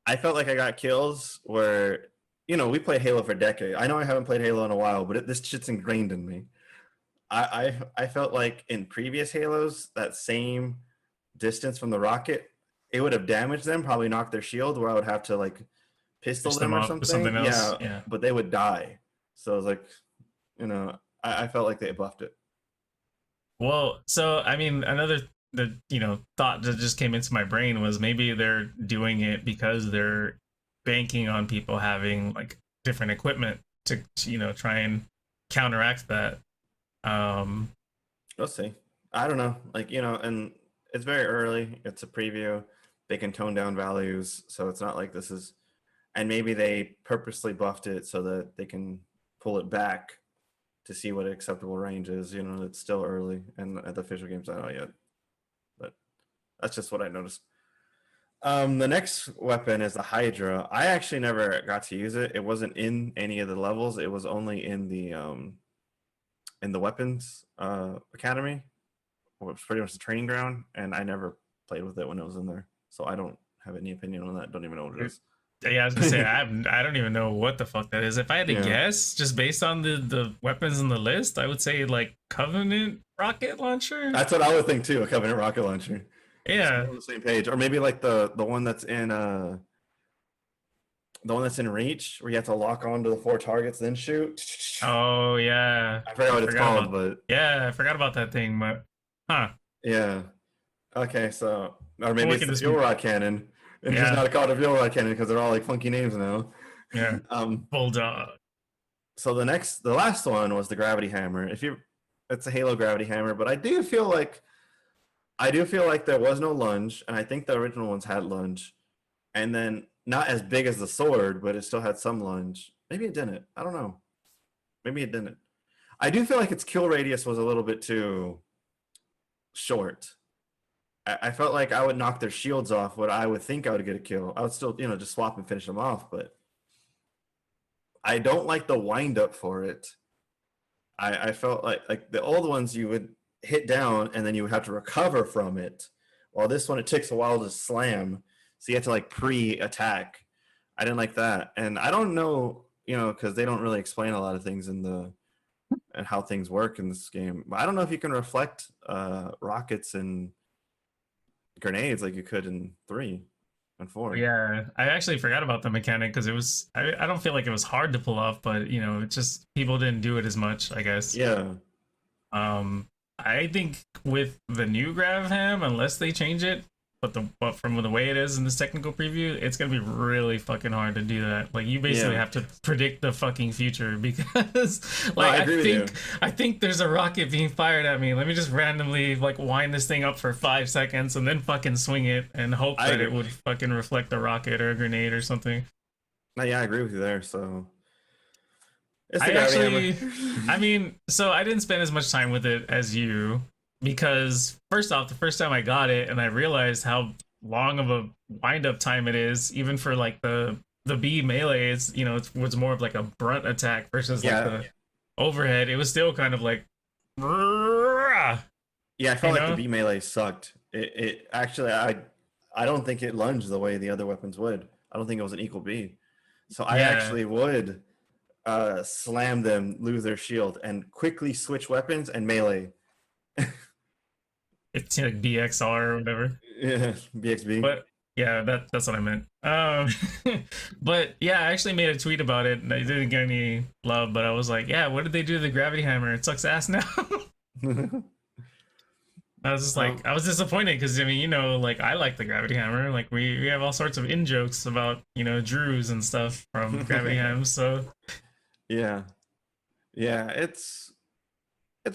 I felt like I got kills where, you know, we played Halo for a decade. I know I haven't played Halo in a while, but this shit's ingrained in me. I felt like in previous Halos, that same distance from the rocket, it would have damaged them, probably knocked their shield, where I would have to like pistol them or something else. Yeah, but they would die. So I was like, you know, I felt like they buffed it. Well, so I mean, another thought that just came into my brain was maybe they're doing it because they're banking on people having like different equipment to you know, try and counteract that. We'll see. I don't know. Like, you know, and it's very early. It's a preview. They can tone down values, so it's not like this is. And maybe they purposely buffed it so that they can pull it back to see what acceptable range is. You know, it's still early, and the official game's not out yet. But that's just what I noticed. The next weapon is the Hydra. I actually never got to use it. It wasn't in any of the levels. It was only in the weapons academy, which was pretty much the training ground, and I never played with it when it was in there. So I don't have any opinion on that. Don't even know what it is. Yeah, I was gonna say I don't even know what the fuck that is. If I had to Yeah. guess, just based on the weapons in the list, I would say like Covenant rocket launcher. That's what I would think too. A Covenant rocket launcher. So Yeah. we're on the same page, or maybe like the one that's in the one that's in Reach, where you have to lock onto the 4 targets then shoot. Oh yeah. I forgot what it's forgot called, about- but Yeah, I forgot about that thing, but huh. yeah. Okay, so or maybe look it's at the this fuel one. rod cannon. It's Yeah. just not called a fuel rod cannon because they're all like funky names now. Yeah. Um. Bulldog. So the last one was the gravity hammer. It's a Halo gravity hammer, but I do feel like there was no lunge, and I think the original ones had lunge, and then not as big as the sword, but it still had some lunge. Maybe it didn't. I don't know. Maybe it didn't. I do feel like its kill radius was a little bit too short. I felt like I would knock their shields off, what I would think I would get a kill. I would still, just swap and finish them off, but I don't like the wind up for it. I felt like the old ones you would hit down and then you would have to recover from it. While this one, it takes a while to slam, so you have to like pre-attack. I didn't like that, and I don't know, because they don't really explain a lot of things and how things work in this game. But I don't know if you can reflect rockets and grenades like you could in 3 and 4. Yeah, I actually forgot about the mechanic because it was. I don't feel like it was hard to pull off, but it's just people didn't do it as much, I guess. Yeah. I think with the new Gravham, unless they change it, but from the way it is in this technical preview, it's gonna be really fucking hard to do that. Like you basically Yeah. have to predict the fucking future because, No, I like, agree with you. I think there's a rocket being fired at me. Let me just randomly like wind this thing up for 5 seconds and then fucking swing it and hope I that it agree. would fucking reflect a rocket or a grenade or something. No, yeah, I agree with you there. So it's the I gravity actually, hammer. I mean, so I didn't spend as much time with it as you because first off, the first time I got it and I realized how long of a wind up time it is, even for like the B melee, it was more of like a brunt attack versus like Yeah. the overhead. It was still kind of like, Yeah, I felt You like know? the B melee sucked. It actually, I don't think it lunged the way the other weapons would. I don't think it was an equal B. So I Yeah. actually would slam them, lose their shield, and quickly switch weapons and melee. it's like BXR or whatever. Yeah, BXB. But yeah, that's what I meant. But yeah, I actually made a tweet about it and I didn't get any love, but I was like, yeah, what did they do to the gravity hammer? It sucks ass now. I was just like, I was disappointed because I mean, like I like the gravity hammer. Like we have all sorts of in jokes about Drews and stuff from gravity hams. So yeah, it's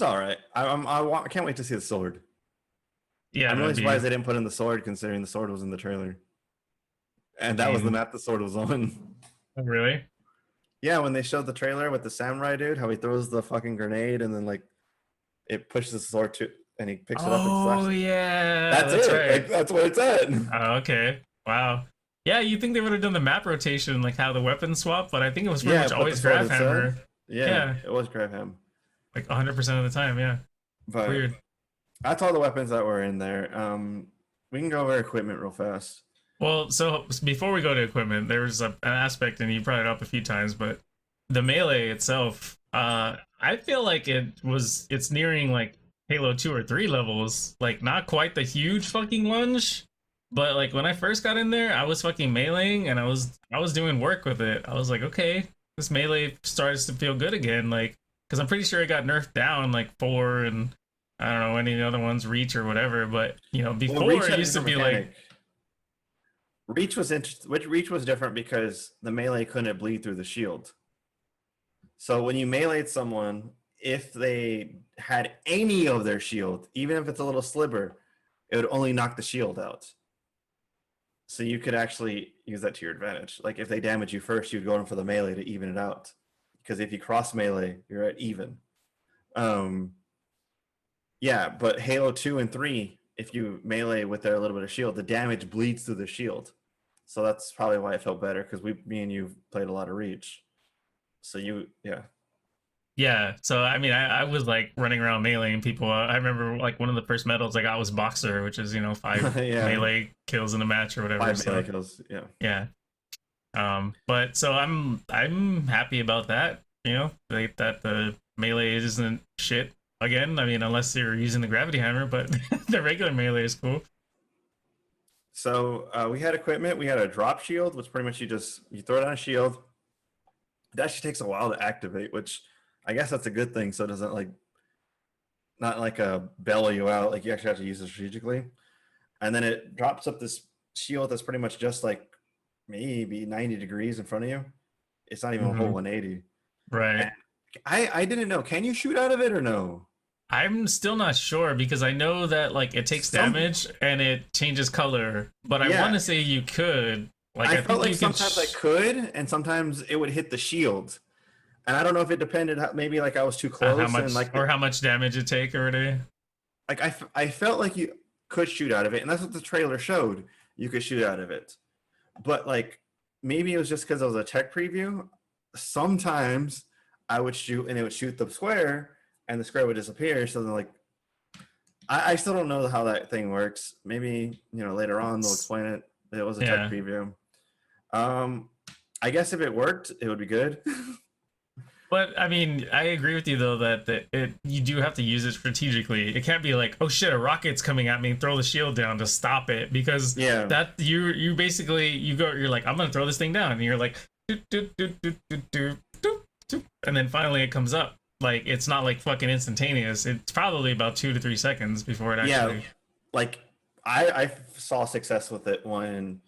all right. I can't wait to see the sword. yeah, I'm really that'd be- surprised they didn't put in the sword, considering the sword was in the trailer, and that was the mean- map the sword was on. Oh, really? Yeah, when they showed the trailer with the samurai dude, how he throws the fucking grenade and then like it pushes the sword to, and he picks it up and Oh slashes. yeah, That's it. right. Like, that's where it's at. Oh, okay. Wow. Yeah, you think they would have done the map rotation, like how the weapon swap, but I think it was pretty much but the always sword Grav itself- Hammer, Yeah, Yeah. it was Gravham. like 100% of the time. Yeah, But weird. that's all the weapons that were in there. We can go over equipment real fast. Well, so before we go to equipment, there was an aspect, and you brought it up a few times, but the melee itself, I feel like it's nearing like Halo 2 or 3 levels, like not quite the huge fucking lunge, but like when I first got in there, I was fucking meleeing and I was doing work with it. I was like, okay, this melee starts to feel good again, like because I'm pretty sure it got nerfed down like 4 and I don't know any of the other ones, Reach or whatever, but before Reach it had a used to be different like. mechanic. Reach was interesting. Which Reach was different because the melee couldn't bleed through the shield. So when you meleeed someone, if they had any of their shield, even if it's a little sliver, it would only knock the shield out. So you could actually use that to your advantage. Like if they damage you first, you'd go in for the melee to even it out. Because if you cross melee, you're at even. Yeah, but Halo 2 and 3, if you melee with their little bit of shield, the damage bleeds through the shield. So that's probably why it felt better, because me and you played a lot of Reach. So Yeah, so I mean, I was like running around meleeing people. I remember like one of the first medals I got was Boxer, which is 5 Yeah. melee kills in a match or whatever. 5 so, melee kills. Yeah. yeah, But so I'm happy about that. You know, like that the melee isn't shit again. I mean, unless you're using the gravity hammer, but the regular melee is cool. So we had equipment. We had a drop shield, which pretty much you throw down a shield. It actually takes a while to activate, which I guess that's a good thing. So it doesn't like not like bellow you out. Like you actually have to use it strategically. And then it drops up this shield that's pretty much just like maybe 90 degrees in front of you. It's not even a whole Mhm. 180. Right. And I didn't know. Can you shoot out of it or no? I'm still not sure because I know that like it takes Some- damage and it changes color, but I Yeah. want to say you could. Like I I felt think like you can. sometimes I could, and sometimes it would hit the shield. And I don't know if it depended. Maybe like I was too close, How much and like or how much damage it take already. like I felt like you could shoot out of it, and that's what the trailer showed. You could shoot out of it, but like maybe it was just because it was a tech preview. Sometimes I would shoot, and it would shoot the square, and the square would disappear. So then, like, I still don't know how that thing works. Maybe later on they'll explain it. It was a Yeah. tech preview. I guess if it worked, it would be good. But I mean, I agree with you though that you do have to use it strategically. It can't be like, oh shit, a rocket's coming at me, throw the shield down to stop it, because Yeah. that you basically you're like, I'm gonna throw this thing down, and you're like, doot, doot, doot, doot, doot, doot, doot, doot, and then finally it comes up. Like it's not like fucking instantaneous. It's probably about 2 to 3 seconds before it actually. Yeah, like I saw success with it when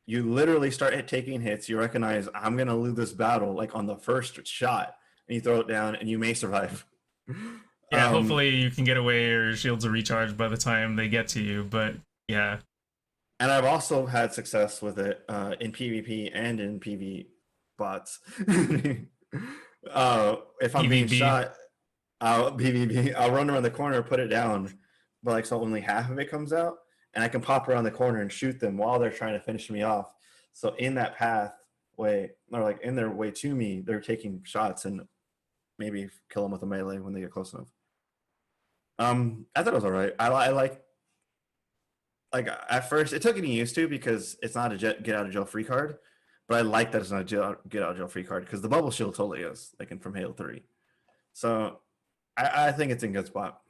you literally start taking hits. You recognize I'm gonna lose this battle like on the first shot, and you throw it down, and you may survive. Yeah, Um, hopefully you can get away or your shields are recharged by the time they get to you. But yeah, And I've also had success with it in PvP and in PV bots. If I'm being PvP. shot, I'll run around the corner, put it down, but like so only half of it comes out, and I can pop around the corner and shoot them while they're trying to finish me off. So in that pathway, or like in their way to me, they're taking shots and maybe kill them with a melee when they get close enough. I thought it was all right. I like at first it took getting used to because it's not a get out of jail free card, but I like that it's not a get out of jail free card because the bubble shield totally is like in from Halo 3. So I think it's in good spot.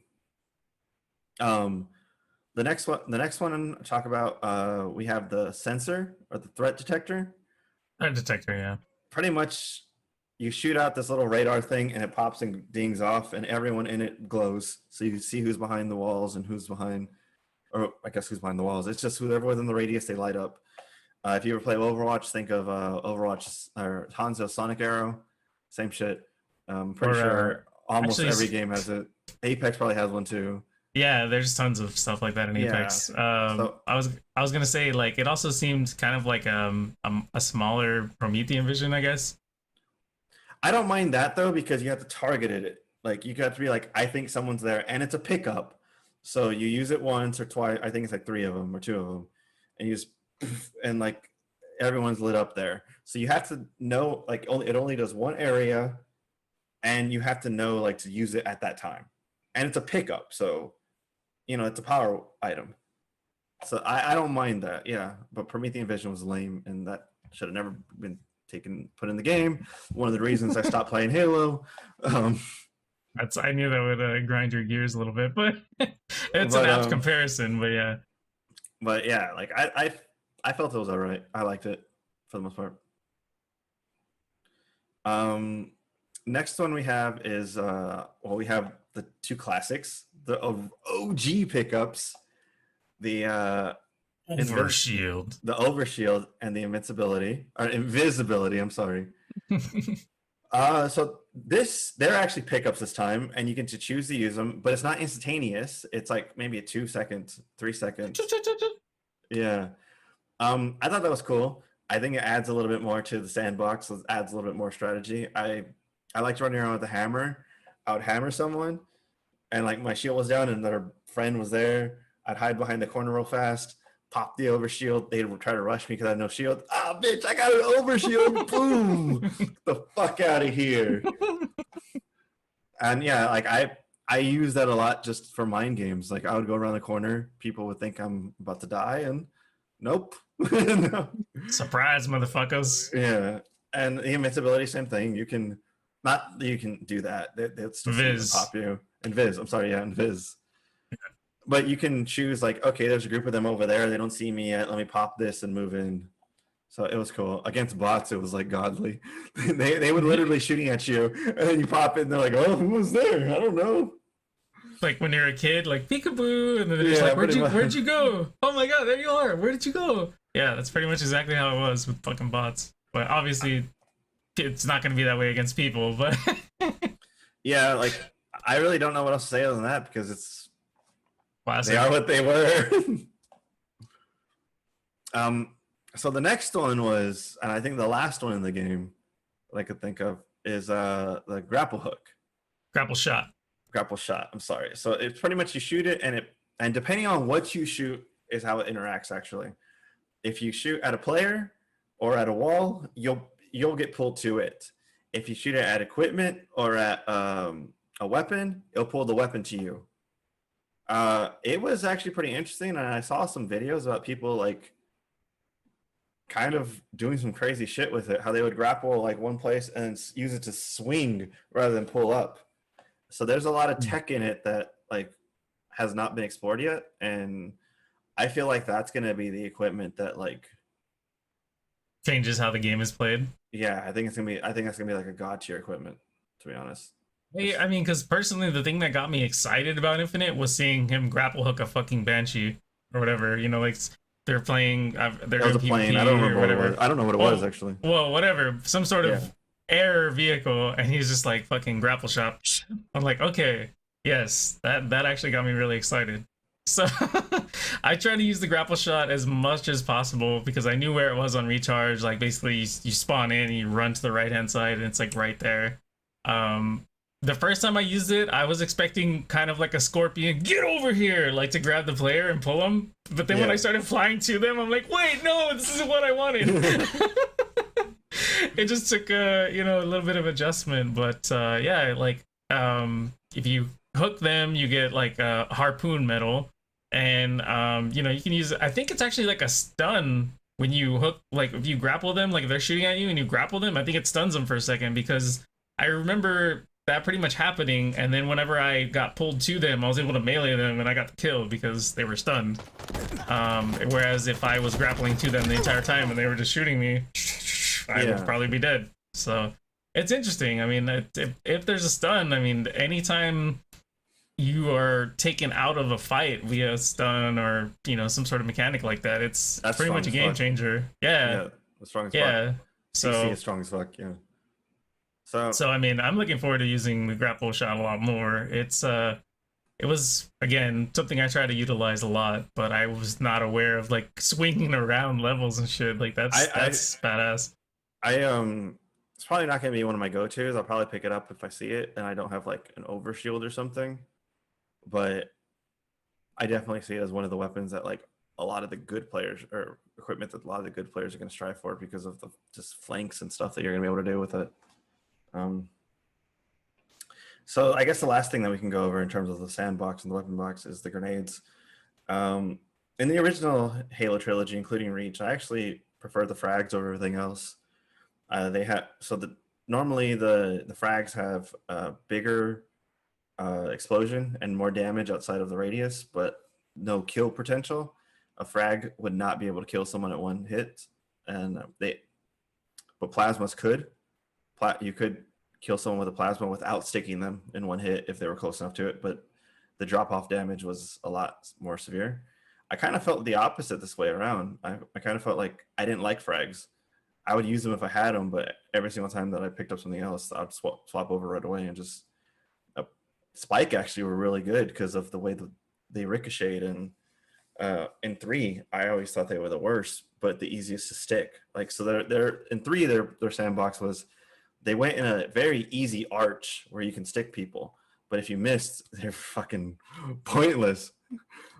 The next one to talk about, we have the sensor or the threat detector. threat detector. Yeah. Pretty much you shoot out this little radar thing and it pops and dings off and everyone in it glows. So you see who's behind the walls and who's behind, or I guess who's behind the walls. It's just whoever within the radius, they light up. If you ever play Overwatch, think of Overwatch or Hanzo Sonic Arrow. Same shit. Pretty Or, sure almost actually, every game has it. Apex probably has one too. Yeah, there's tons of stuff like that in Yeah. Apex. So- I was gonna say like it also seemed kind of like a smaller Promethean vision, I guess. I don't mind that though because you have to target it. Like you have to be like, I think someone's there, and it's a pickup. So you use it once or twice. I think it's like 3 of them or 2 of them, and you just and like everyone's lit up there. So you have to know like it only does one area, and you have to know like to use it at that time. And it's a pickup, so it's a power item. So I don't mind that, yeah. But Promethean Vision was lame, and that should have never been put in the game. One of the reasons I stopped playing Halo. I knew that would grind your gears a little bit, but it's an apt comparison. But yeah, But yeah, like I felt it was all right. I liked it for the most part. Next one we have is we have the 2 classics, the OG pickups, the Overshield. the overshield and the invisibility. I'm sorry. So they're actually pickups this time, and you can choose to use them, but it's not instantaneous. It's like maybe a 2 seconds, 3 seconds. Yeah. I thought that was cool. I think it adds a little bit more to the sandbox. It adds a little bit more strategy. I liked running around with a hammer. I would hammer someone, and like my shield was down, and their friend was there. I'd hide behind the corner real fast, pop the overshield. They'd try to rush me because I had no shield. Ah, bitch! I got an overshield. Boom! Get the fuck out of here. And yeah, like I use that a lot just for mind games. Like I would go around the corner, people would think I'm about to die, and nope. No. Surprise, motherfuckers. Yeah, and the invincibility, same thing. You can not you can do that. They'll still see you and Viz. pop you. And Viz, I'm sorry, yeah, and Viz. But you can choose like, okay, there's a group of them over there. They don't see me yet. Let me pop this and move in. So it was cool. Against bots, it was like godly. They would literally shooting at you, and then you pop in. And they're like, "Oh, who was there? I don't know." Like when you're a kid, like peekaboo, and then they're just Yeah, like, pretty much. where'd you go? Oh my god, there you are. Where did you go? Yeah, that's pretty much exactly how it was with fucking bots. But obviously, it's not going to be that way against people. But Yeah, like I really don't know what else to say other than that because classic. they are what they were. So the next one was, and I think the last one in the game that I could think of is the grapple hook. Grapple shot. Grapple shot. I'm sorry. So it's pretty much you shoot it, and depending on what you shoot is how it interacts. Actually, if you shoot at a player or at a wall, you'll get pulled to it. If you shoot it at equipment or at a weapon, it'll pull the weapon to you. It was actually pretty interesting, and I saw some videos about people like kind of doing some crazy shit with it. How they would grapple like one place and use it to swing rather than pull up. So there's a lot of tech in it that like has not been explored yet, and I feel like that's gonna be the equipment that like Changes how the game is played. yeah, I think that's gonna be like a god tier equipment, to be honest. Hey, I mean, because personally, the thing that got me excited about Infinite was seeing him grapple hook a fucking Banshee or whatever. You know, like they're playing. They're That was a in plane. I PvP don't or remember what it whatever. was. I don't know what it was actually. Well, whatever, some sort of Yeah. air vehicle, and he's just like fucking grapple shot. I'm like, okay, yes, that actually got me really excited. So I try to use the grapple shot as much as possible because I knew where it was on recharge. Like basically, you spawn in, you run to the right hand side, and it's like right there. The first time I used it, I was expecting kind of like a scorpion, get over here, like to grab the player and pull him. But then when Yeah. I started flying to them, I'm like, wait, no, this isn't what I wanted. It just took a little bit of adjustment, but yeah, like if you hook them, you get like a harpoon medal, and you can use. I think it's actually like a stun when you hook, like if you grapple them, like if they're shooting at you and you grapple them, I think it stuns them for a second because I remember that pretty much happening, and then whenever I got pulled to them, I was able to melee them and I got the kill because they were stunned. Whereas if I was grappling to them the entire time and they were just shooting me, I would probably be dead. So it's interesting. I mean, if there's a stun, I mean, anytime you are taken out of a fight via stun or some sort of mechanic like that, that's pretty strong much a as game fuck. changer. Yeah, The strong as yeah. fuck. So CC is strong as fuck. Yeah. So I mean, I'm looking forward to using the grapple shot a lot more. It was again something I try to utilize a lot, but I was not aware of like swinging around levels and shit. Like that's badass. It's probably not gonna be one of my go-tos. I'll probably pick it up if I see it and I don't have like an overshield or something. But I definitely see it as one of the weapons that like a lot of the good players or equipment that a lot of the good players are gonna strive for because of the just flanks and stuff that you're gonna be able to do with it. So I guess the last thing that we can go over in terms of the sandbox and the weapon box is the grenades. In the original Halo trilogy, including Reach, I actually prefer the frags over everything else. They have normally the frags have a bigger explosion and more damage outside of the radius, but no kill potential. A frag would not be able to kill someone at one hit, but plasmas could. You could kill someone with a plasma without sticking them in one hit if they were close enough to it, but the drop-off damage was a lot more severe. I kind of felt the opposite this way around. I kind of felt like I didn't like frags. I would use them if I had them, but every single time that I picked up something else, I'd swap over right away and just Spike actually were really good because of the way that they ricocheted. And in 3, I always thought they were the worst, but the easiest to stick. Like so, they're in 3, their sandbox was they went in a very easy arch where you can stick people, but if you missed, they're fucking pointless.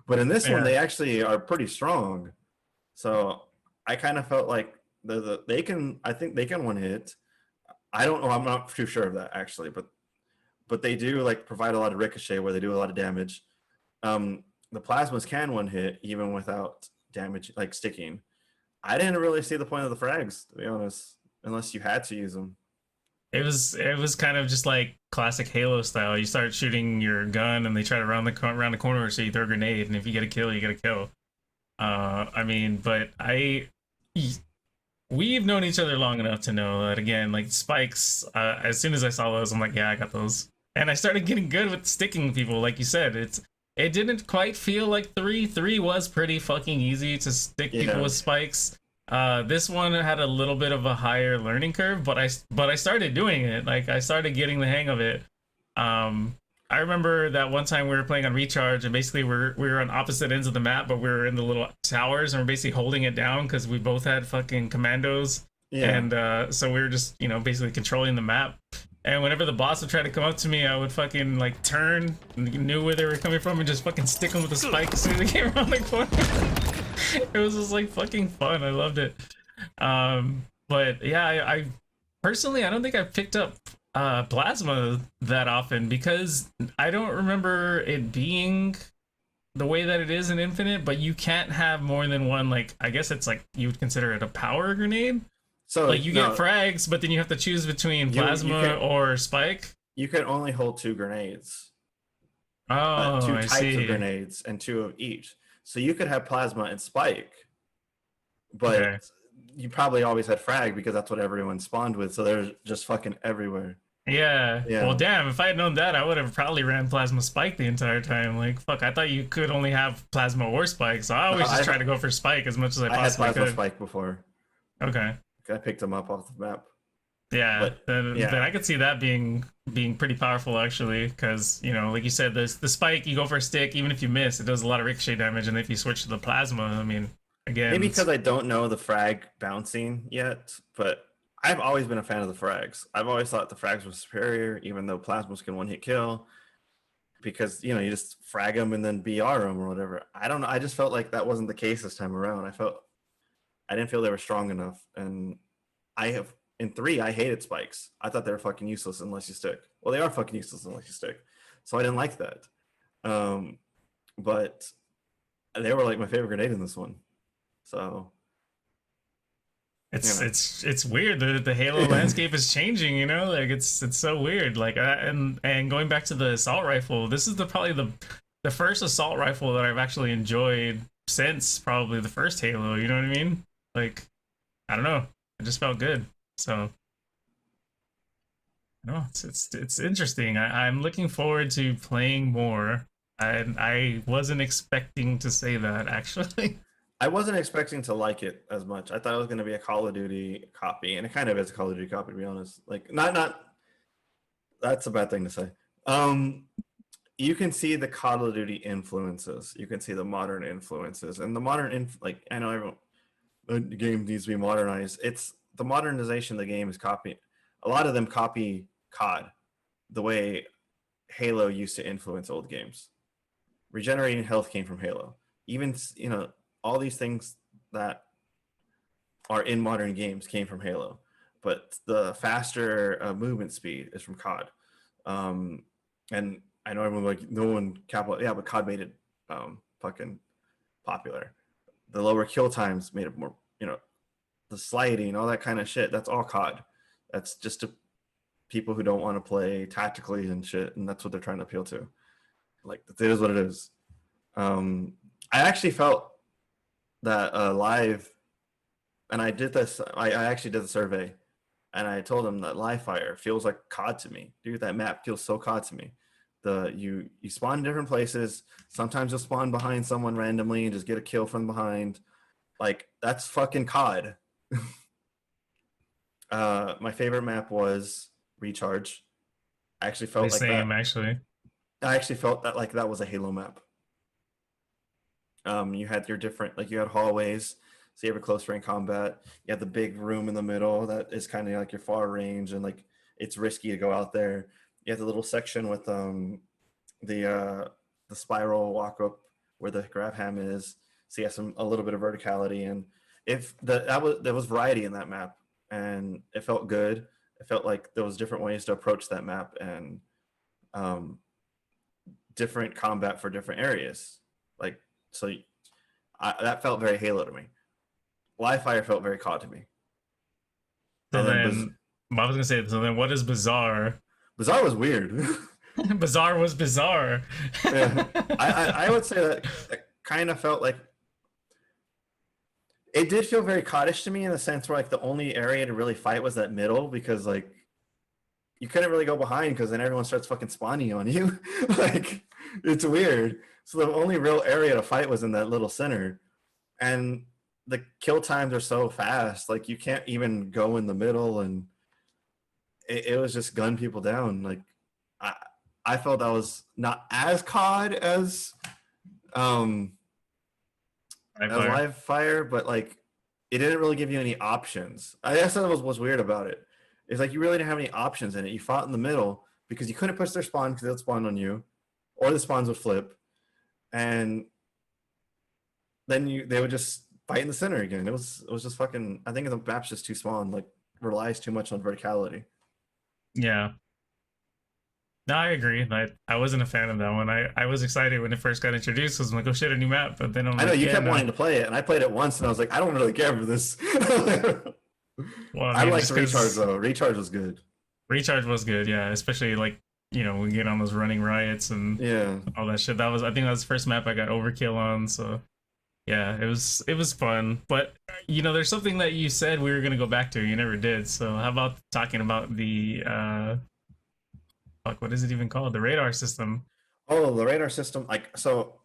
But in this one, they actually are pretty strong. So I kind of felt like I think they can one hit. I don't know. I'm not too sure of that actually, but they do like provide a lot of ricochet where they do a lot of damage. The plasmas can one hit even without damage, like sticking. I didn't really see the point of the frags, to be honest, unless you had to use them. It was kind of just like classic Halo style. You start shooting your gun, and they try to round the corner, so you throw a grenade, and if you get a kill, you get a kill. I mean, but we've known each other long enough to know that again, like spikes. As soon as I saw those, I'm like, yeah, I got those, and I started getting good with sticking people. Like you said, it didn't quite feel like three. Three was pretty fucking easy to stick people Yeah. with spikes. This one had a little bit of a higher learning curve, but I started doing it. Like I started getting the hang of it. I remember that one time we were playing on Recharge, and basically we were on opposite ends of the map, but we were in the little towers, and we're basically holding it down because we both had fucking commandos, Yeah. and so we were just basically controlling the map. And whenever the boss would try to come up to me, I would fucking like turn, and knew where they were coming from, and just fucking stick them with a spike as soon as they came around the corner. It was just like fucking fun. I loved it. But yeah, I personally, I don't think I've picked up plasma that often because I don't remember it being the way that it is in Infinite. But you can't have more than one. Like I guess it's like you would consider it a power grenade. So Like you no, get frags, but then you have to choose between You plasma can- or spike. you can only hold 2 grenades, Oh, 2 I types see. of grenades, and 2 of each. So you could have plasma and spike, but Okay. you probably always had frag because that's what everyone spawned with. So they're just fucking everywhere. Yeah. Yeah. Well, damn. If I had known that, I would have probably ran plasma spike the entire time. Like, fuck. I thought you could only have plasma or spike, so I always just try to go for spike as much as I I had possibly plasma could. spike before. Okay. I picked them up off the map. Yeah. But, then, yeah. then I could see that being pretty powerful actually, because like you said, the spike, you go for a stick, even if you miss, it does a lot of ricochet damage, and if you switch to the plasma, I mean, again, Maybe because I don't know the frag bouncing yet, but I've always been a fan of the frags. I've always thought the frags were superior, even though plasmas can 1-hit kill. Because you just frag them and then BR them or whatever. I don't know. I just felt like that wasn't the case this time around. I didn't feel they were strong enough. And in 3, I hated spikes. I thought they were fucking useless unless you stick. Well, they are fucking useless unless you stick. So I didn't like that. But they were like my favorite grenade in this one. So it's weird. The Halo landscape is changing. Like it's so weird. Like and going back to the assault rifle, this is probably the first assault rifle that I've actually enjoyed since probably the first Halo. You know what I mean? Like I don't know. It just felt good. So no, it's interesting. I'm looking forward to playing more. I wasn't expecting to say that actually. I wasn't expecting to like it as much. I thought it was going to be a Call of Duty copy, and it kind of is a Call of Duty copy, to be honest. Like, not. That's a bad thing to say. You can see the Call of Duty influences. You can see the modern influences, and the modern I know everyone. The game needs to be modernized. It's the modernization of the game is copying. A lot of them copy COD, the way Halo used to influence old games. Regenerating health came from Halo. Even all these things that are in modern games came from Halo, but the faster movement speed is from COD. And I know everyone no one yeah, but COD made it fucking popular. The lower kill times made it more, the sliding, all that kind of shit. That's all COD. That's just to people who don't want to play tactically and shit, and that's what they're trying to appeal to. Like it is what it is. I actually felt that live, and I did this. I actually did the survey, and I told them that live fire feels like COD to me. Dude, that map feels so COD to me. You spawn in different places. Sometimes you'll spawn behind someone randomly and just get a kill from behind. Like that's fucking COD. My favorite map was Recharge. I actually felt The like same that. actually. I actually felt that like that was a Halo map. You had your different, like you had hallways, so you have a close range combat. You have the big room in the middle that is kind of like your far range, and like it's risky to go out there. You have the little section with the spiral walk up where the grab ham is, so you have a little bit of verticality, and if there was variety in that map, and it felt good. It felt like there was different ways to approach that map, and different combat for different areas. Like so, that felt very Halo to me. Live fire felt very COD to me. So And then then, I was gonna say, so then what is bizarre? Bizarre was weird. Bizarre was bizarre. Yeah. I would say that it kind of felt like it did feel very cottage to me in the sense where like the only area to really fight was that middle because like you couldn't really go behind because then everyone starts fucking spawning on you. Like it's weird. So the only real area to fight was in that little center. And the kill times are so fast, like you can't even go in the middle and it was just gun people down. Like I felt that was not as COD as live fire, but like it didn't really give you any options. I guess that was what's weird about it. It's like you really didn't have any options in it. You fought in the middle because you couldn't push their spawn because they'd spawn on you, or the spawns would flip, and then they would just fight in the center again. It was just fucking. I think the map's just too small and like relies too much on verticality. Yeah. No, I agree. I wasn't a fan of that one. I was excited when it first got introduced because I'm like, oh shit, a new map. But then I know you kept wanting to play it, and I played it once, and I was like, I don't really care for this. Well, I mean, liked just 'cause Recharge though. Recharge was good. Recharge was good, yeah. Especially like, you know, we get on those running riots and Yeah. all that shit. I think that was the first map I got overkill on. So yeah, it was fun. But you know, there's something that you said we were gonna go back to. You never did. So how about talking about the fuck, what is it even called? The radar system. Oh, the radar system. Like, so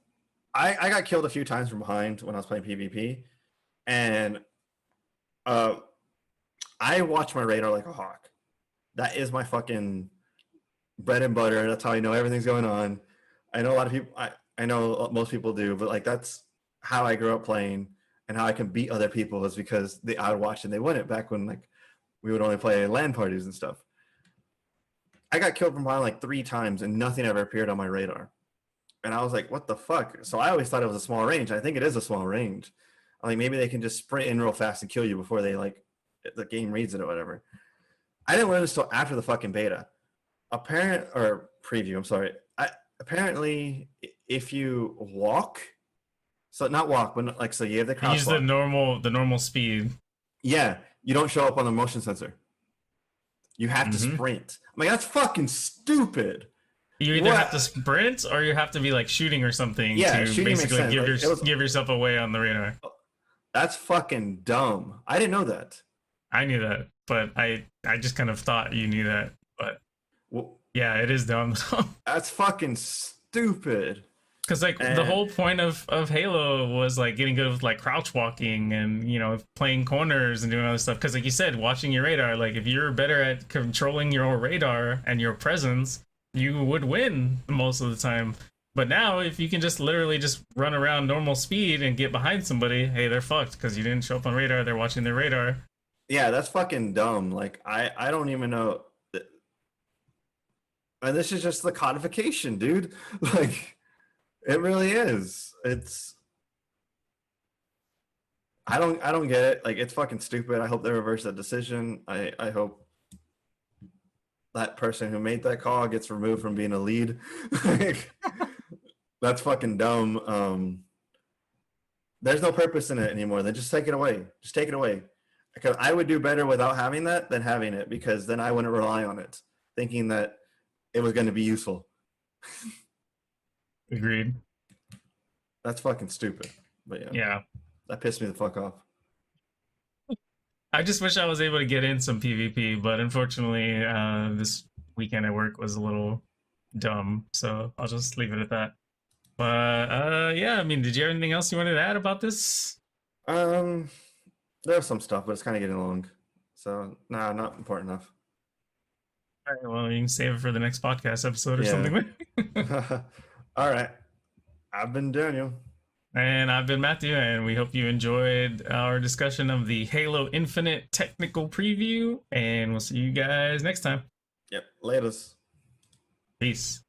I got killed a few times from behind when I was playing PvP, and I watch my radar like a hawk. That is my fucking bread and butter. That's how I know everything's going on. I know a lot of people. I know most people do, but like that's how I grew up playing, and how I can beat other people is because I would watch and they win it back when like we would only play LAN parties and stuff. I got killed from behind like 3 times and nothing ever appeared on my radar. And I was like, what the fuck? So I always thought it was a small range. I think it is a small range. I'm like, maybe they can just sprint in real fast and kill you before they like the game reads it or whatever. I didn't learn this until after the fucking beta. Preview, I'm sorry. Apparently if you walk, so not walk, but like, so you have the crouch Use walk. the normal speed. Yeah, you don't show up on the motion sensor. You have to sprint. I'm like, that's fucking stupid. You either have to sprint or you have to be like shooting or something Yeah, to shooting makes basically sense. give yourself away on the radar. That's fucking dumb. I didn't know that. I knew that, but I just kind of thought you knew that. But Well, yeah, it is dumb. that's fucking stupid. Because like the whole point of Halo was like getting good with like crouch walking and, you know, playing corners and doing other stuff. Because like you said, watching your radar, like if you're better at controlling your radar and your presence, you would win most of the time. But now if you can just literally just run around normal speed and get behind somebody, hey, they're fucked because you didn't show up on radar. They're watching their radar. Yeah, that's fucking dumb. Like I don't even know. And this is just the codification, dude. Like it really is. I don't get it. Like it's fucking stupid. I hope they reverse that decision. I hope that person who made that call gets removed from being a lead. Like, that's fucking dumb. There's no purpose in it anymore. Then just take it away. Just take it away. Because I would do better without having that than having it, because then I wouldn't rely on it, thinking that it was going to be useful. Agreed. That's fucking stupid. But Yeah. That pissed me the fuck off. I just wish I was able to get in some PvP, but unfortunately, this weekend at work was a little dumb, so I'll just leave it at that. But yeah, I mean, did you have anything else you wanted to add about this? There's some stuff, but it's kind of getting long. So, nah, not important enough. All right, well, you can save it for the next podcast episode or Yeah. something. All right. I've been Daniel. And I've been Matthew, and we hope you enjoyed our discussion of the Halo Infinite technical preview, and we'll see you guys next time. Yep. Laters. Peace.